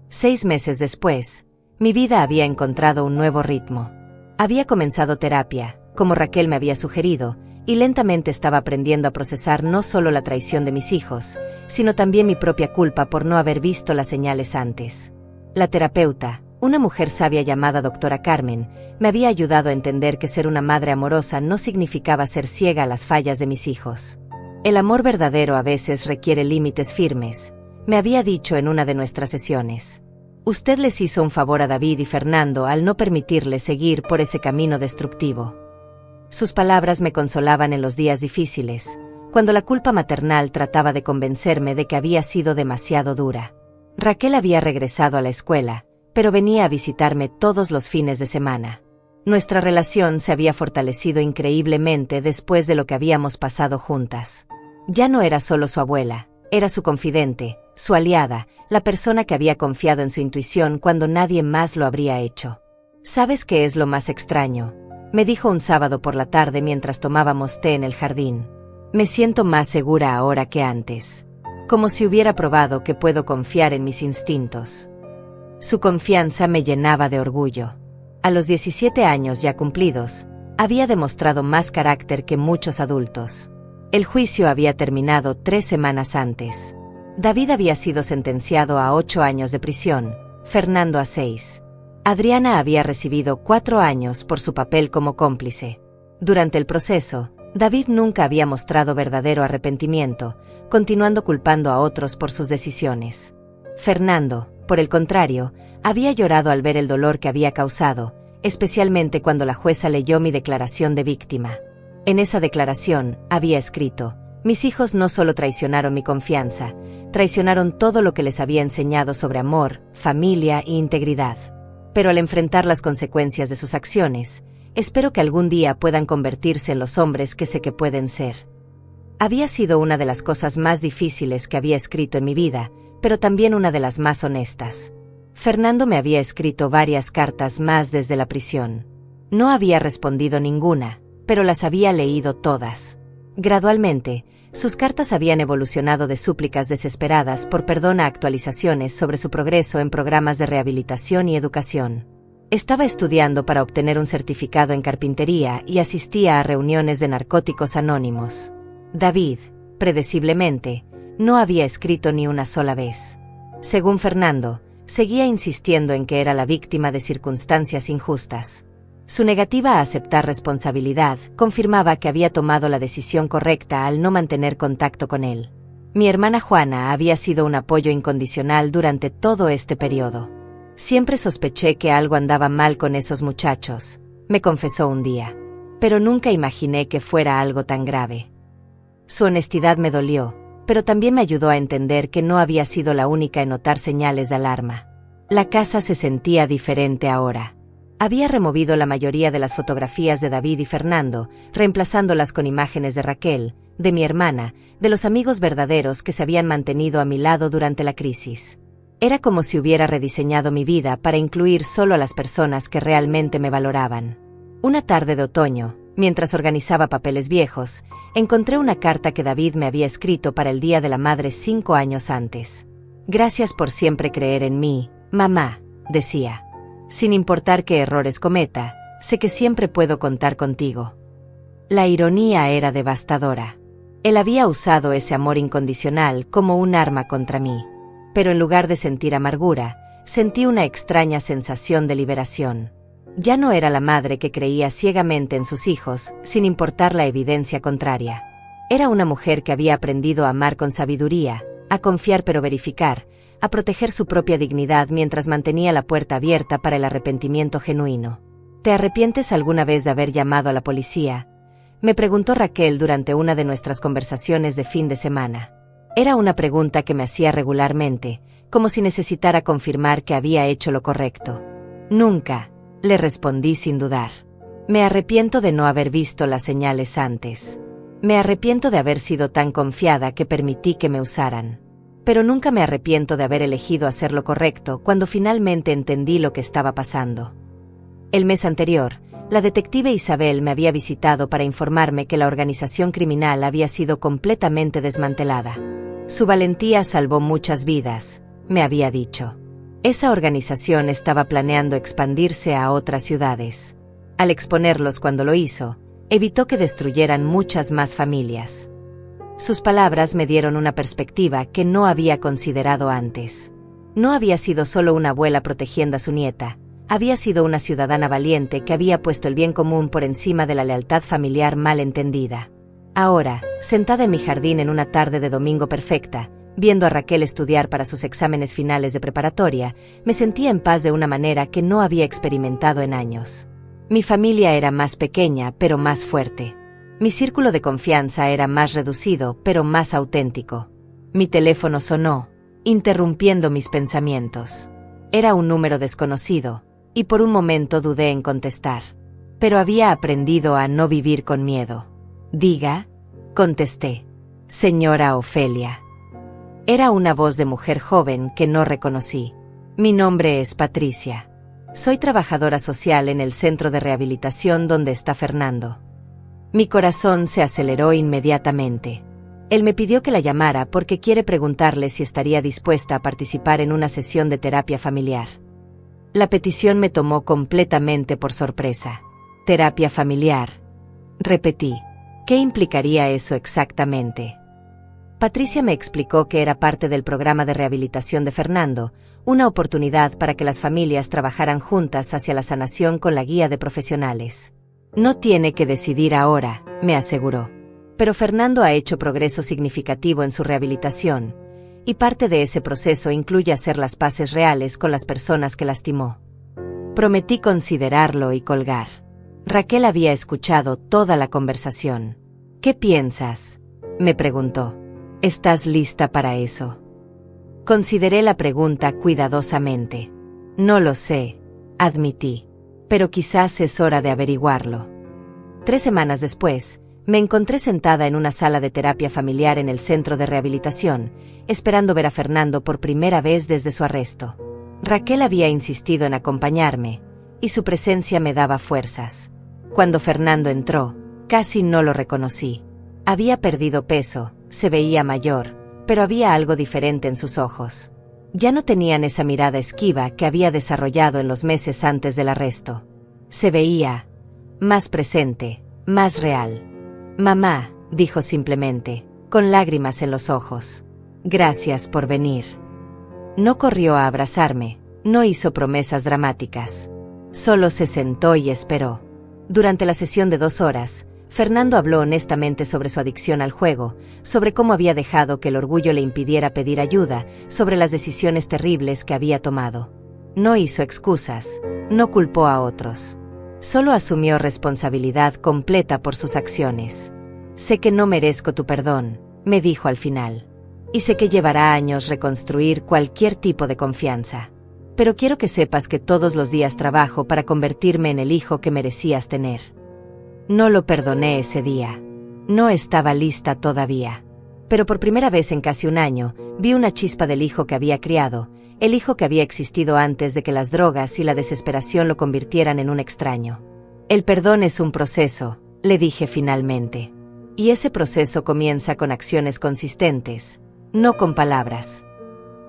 6 meses después, mi vida había encontrado un nuevo ritmo. Había comenzado terapia, como Raquel me había sugerido, y lentamente estaba aprendiendo a procesar no solo la traición de mis hijos, sino también mi propia culpa por no haber visto las señales antes. La terapeuta, una mujer sabia llamada doctora Carmen, me había ayudado a entender que ser una madre amorosa no significaba ser ciega a las fallas de mis hijos. El amor verdadero a veces requiere límites firmes, me había dicho en una de nuestras sesiones. Usted les hizo un favor a David y Fernando al no permitirles seguir por ese camino destructivo. Sus palabras me consolaban en los días difíciles, cuando la culpa maternal trataba de convencerme de que había sido demasiado dura. Raquel había regresado a la escuela, pero venía a visitarme todos los fines de semana. Nuestra relación se había fortalecido increíblemente después de lo que habíamos pasado juntas. Ya no era solo su abuela, era su confidente, su aliada, la persona que había confiado en su intuición cuando nadie más lo habría hecho. ¿Sabes qué es lo más extraño?, me dijo un sábado por la tarde mientras tomábamos té en el jardín. Me siento más segura ahora que antes. Como si hubiera probado que puedo confiar en mis instintos. Su confianza me llenaba de orgullo. A los 17 años ya cumplidos, había demostrado más carácter que muchos adultos. El juicio había terminado 3 semanas antes. David había sido sentenciado a 8 años de prisión, Fernando a 6. Adriana había recibido 4 años por su papel como cómplice. Durante el proceso, David nunca había mostrado verdadero arrepentimiento, continuando culpando a otros por sus decisiones. Fernando, por el contrario, había llorado al ver el dolor que había causado, especialmente cuando la jueza leyó mi declaración de víctima. En esa declaración, había escrito: mis hijos no solo traicionaron mi confianza, traicionaron todo lo que les había enseñado sobre amor, familia e integridad. Pero al enfrentar las consecuencias de sus acciones, espero que algún día puedan convertirse en los hombres que sé que pueden ser. Había sido una de las cosas más difíciles que había escrito en mi vida, pero también una de las más honestas. Fernando me había escrito varias cartas más desde la prisión. No había respondido ninguna, pero las había leído todas. Gradualmente, sus cartas habían evolucionado de súplicas desesperadas por perdón a actualizaciones sobre su progreso en programas de rehabilitación y educación. Estaba estudiando para obtener un certificado en carpintería y asistía a reuniones de narcóticos anónimos. David, predeciblemente, no había escrito ni una sola vez. Según Fernando, seguía insistiendo en que era la víctima de circunstancias injustas. Su negativa a aceptar responsabilidad confirmaba que había tomado la decisión correcta al no mantener contacto con él. Mi hermana Juana había sido un apoyo incondicional durante todo este periodo. Siempre sospeché que algo andaba mal con esos muchachos, me confesó un día. Pero nunca imaginé que fuera algo tan grave. Su honestidad me dolió, pero también me ayudó a entender que no había sido la única en notar señales de alarma. La casa se sentía diferente ahora. Había removido la mayoría de las fotografías de David y Fernando, reemplazándolas con imágenes de Raquel, de mi hermana, de los amigos verdaderos que se habían mantenido a mi lado durante la crisis. Era como si hubiera rediseñado mi vida para incluir solo a las personas que realmente me valoraban. Una tarde de otoño, mientras organizaba papeles viejos, encontré una carta que David me había escrito para el Día de la Madre 5 años antes. Gracias por siempre creer en mí, mamá, decía. Sin importar qué errores cometa, sé que siempre puedo contar contigo. La ironía era devastadora. Él había usado ese amor incondicional como un arma contra mí. Pero en lugar de sentir amargura, sentí una extraña sensación de liberación. Ya no era la madre que creía ciegamente en sus hijos, sin importar la evidencia contraria. Era una mujer que había aprendido a amar con sabiduría, a confiar pero verificar, a proteger su propia dignidad mientras mantenía la puerta abierta para el arrepentimiento genuino. ¿Te arrepientes alguna vez de haber llamado a la policía?, me preguntó Raquel durante una de nuestras conversaciones de fin de semana. Era una pregunta que me hacía regularmente, como si necesitara confirmar que había hecho lo correcto. Nunca, le respondí sin dudar. Me arrepiento de no haber visto las señales antes. Me arrepiento de haber sido tan confiada que permití que me usaran. Pero nunca me arrepiento de haber elegido hacer lo correcto cuando finalmente entendí lo que estaba pasando. El mes anterior, la detective Isabel me había visitado para informarme que la organización criminal había sido completamente desmantelada. Su valentía salvó muchas vidas, me había dicho. Esa organización estaba planeando expandirse a otras ciudades. Al exponerlos cuando lo hizo, evitó que destruyeran muchas más familias. Sus palabras me dieron una perspectiva que no había considerado antes. No había sido solo una abuela protegiendo a su nieta, había sido una ciudadana valiente que había puesto el bien común por encima de la lealtad familiar mal entendida. Ahora, sentada en mi jardín en una tarde de domingo perfecta, viendo a Raquel estudiar para sus exámenes finales de preparatoria, me sentía en paz de una manera que no había experimentado en años. Mi familia era más pequeña, pero más fuerte. Mi círculo de confianza era más reducido, pero más auténtico. Mi teléfono sonó, interrumpiendo mis pensamientos. Era un número desconocido, y por un momento dudé en contestar. Pero había aprendido a no vivir con miedo. Diga, contesté. Señora Ofelia. Era una voz de mujer joven que no reconocí. Mi nombre es Patricia. Soy trabajadora social en el centro de rehabilitación donde está Fernando. Mi corazón se aceleró inmediatamente. Él me pidió que la llamara porque quiere preguntarle si estaría dispuesta a participar en una sesión de terapia familiar. La petición me tomó completamente por sorpresa. Terapia familiar. Repetí. ¿Qué implicaría eso exactamente? Patricia me explicó que era parte del programa de rehabilitación de Fernando, una oportunidad para que las familias trabajaran juntas hacia la sanación con la guía de profesionales. No tiene que decidir ahora, me aseguró. Pero Fernando ha hecho progreso significativo en su rehabilitación, y parte de ese proceso incluye hacer las paces reales con las personas que lastimó. Prometí considerarlo y colgar. Raquel había escuchado toda la conversación. ¿Qué piensas?, me preguntó. ¿Estás lista para eso? Consideré la pregunta cuidadosamente. No lo sé, admití. Pero quizás es hora de averiguarlo. 3 semanas después, me encontré sentada en una sala de terapia familiar en el centro de rehabilitación, esperando ver a Fernando por primera vez desde su arresto. Raquel había insistido en acompañarme, y su presencia me daba fuerzas. Cuando Fernando entró, casi no lo reconocí. Había perdido peso, se veía mayor, pero había algo diferente en sus ojos. Ya no tenían esa mirada esquiva que había desarrollado en los meses antes del arresto. Se veía más presente, más real. Mamá, dijo simplemente, con lágrimas en los ojos. Gracias por venir. No corrió a abrazarme, no hizo promesas dramáticas. Solo se sentó y esperó. Durante la sesión de 2 horas, Fernando habló honestamente sobre su adicción al juego, sobre cómo había dejado que el orgullo le impidiera pedir ayuda, sobre las decisiones terribles que había tomado. No hizo excusas, no culpó a otros. Solo asumió responsabilidad completa por sus acciones. Sé que no merezco tu perdón, me dijo al final. Y sé que llevará años reconstruir cualquier tipo de confianza. Pero quiero que sepas que todos los días trabajo para convertirme en el hijo que merecías tener. No lo perdoné ese día. No estaba lista todavía. Pero por primera vez en casi un año, vi una chispa del hijo que había criado, el hijo que había existido antes de que las drogas y la desesperación lo convirtieran en un extraño. El perdón es un proceso, le dije finalmente. Y ese proceso comienza con acciones consistentes, no con palabras.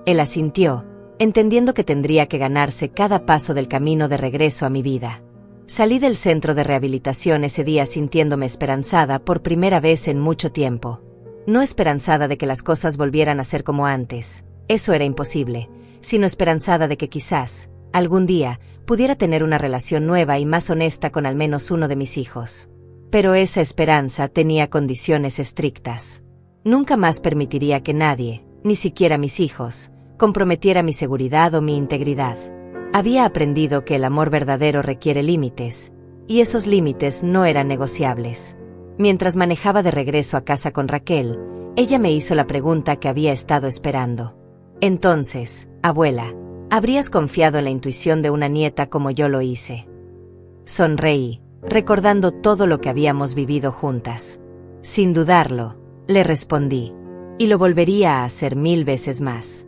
Él asintió, entendiendo que tendría que ganarse cada paso del camino de regreso a mi vida. Salí del centro de rehabilitación ese día sintiéndome esperanzada por primera vez en mucho tiempo. No esperanzada de que las cosas volvieran a ser como antes, eso era imposible, sino esperanzada de que quizás, algún día, pudiera tener una relación nueva y más honesta con al menos uno de mis hijos. Pero esa esperanza tenía condiciones estrictas. Nunca más permitiría que nadie, ni siquiera mis hijos, comprometiera mi seguridad o mi integridad. Había aprendido que el amor verdadero requiere límites, y esos límites no eran negociables. Mientras manejaba de regreso a casa con Raquel, ella me hizo la pregunta que había estado esperando. Entonces, abuela, ¿habrías confiado en la intuición de una nieta como yo lo hice? Sonreí, recordando todo lo que habíamos vivido juntas. Sin dudarlo, le respondí. Y lo volvería a hacer 1000 veces más.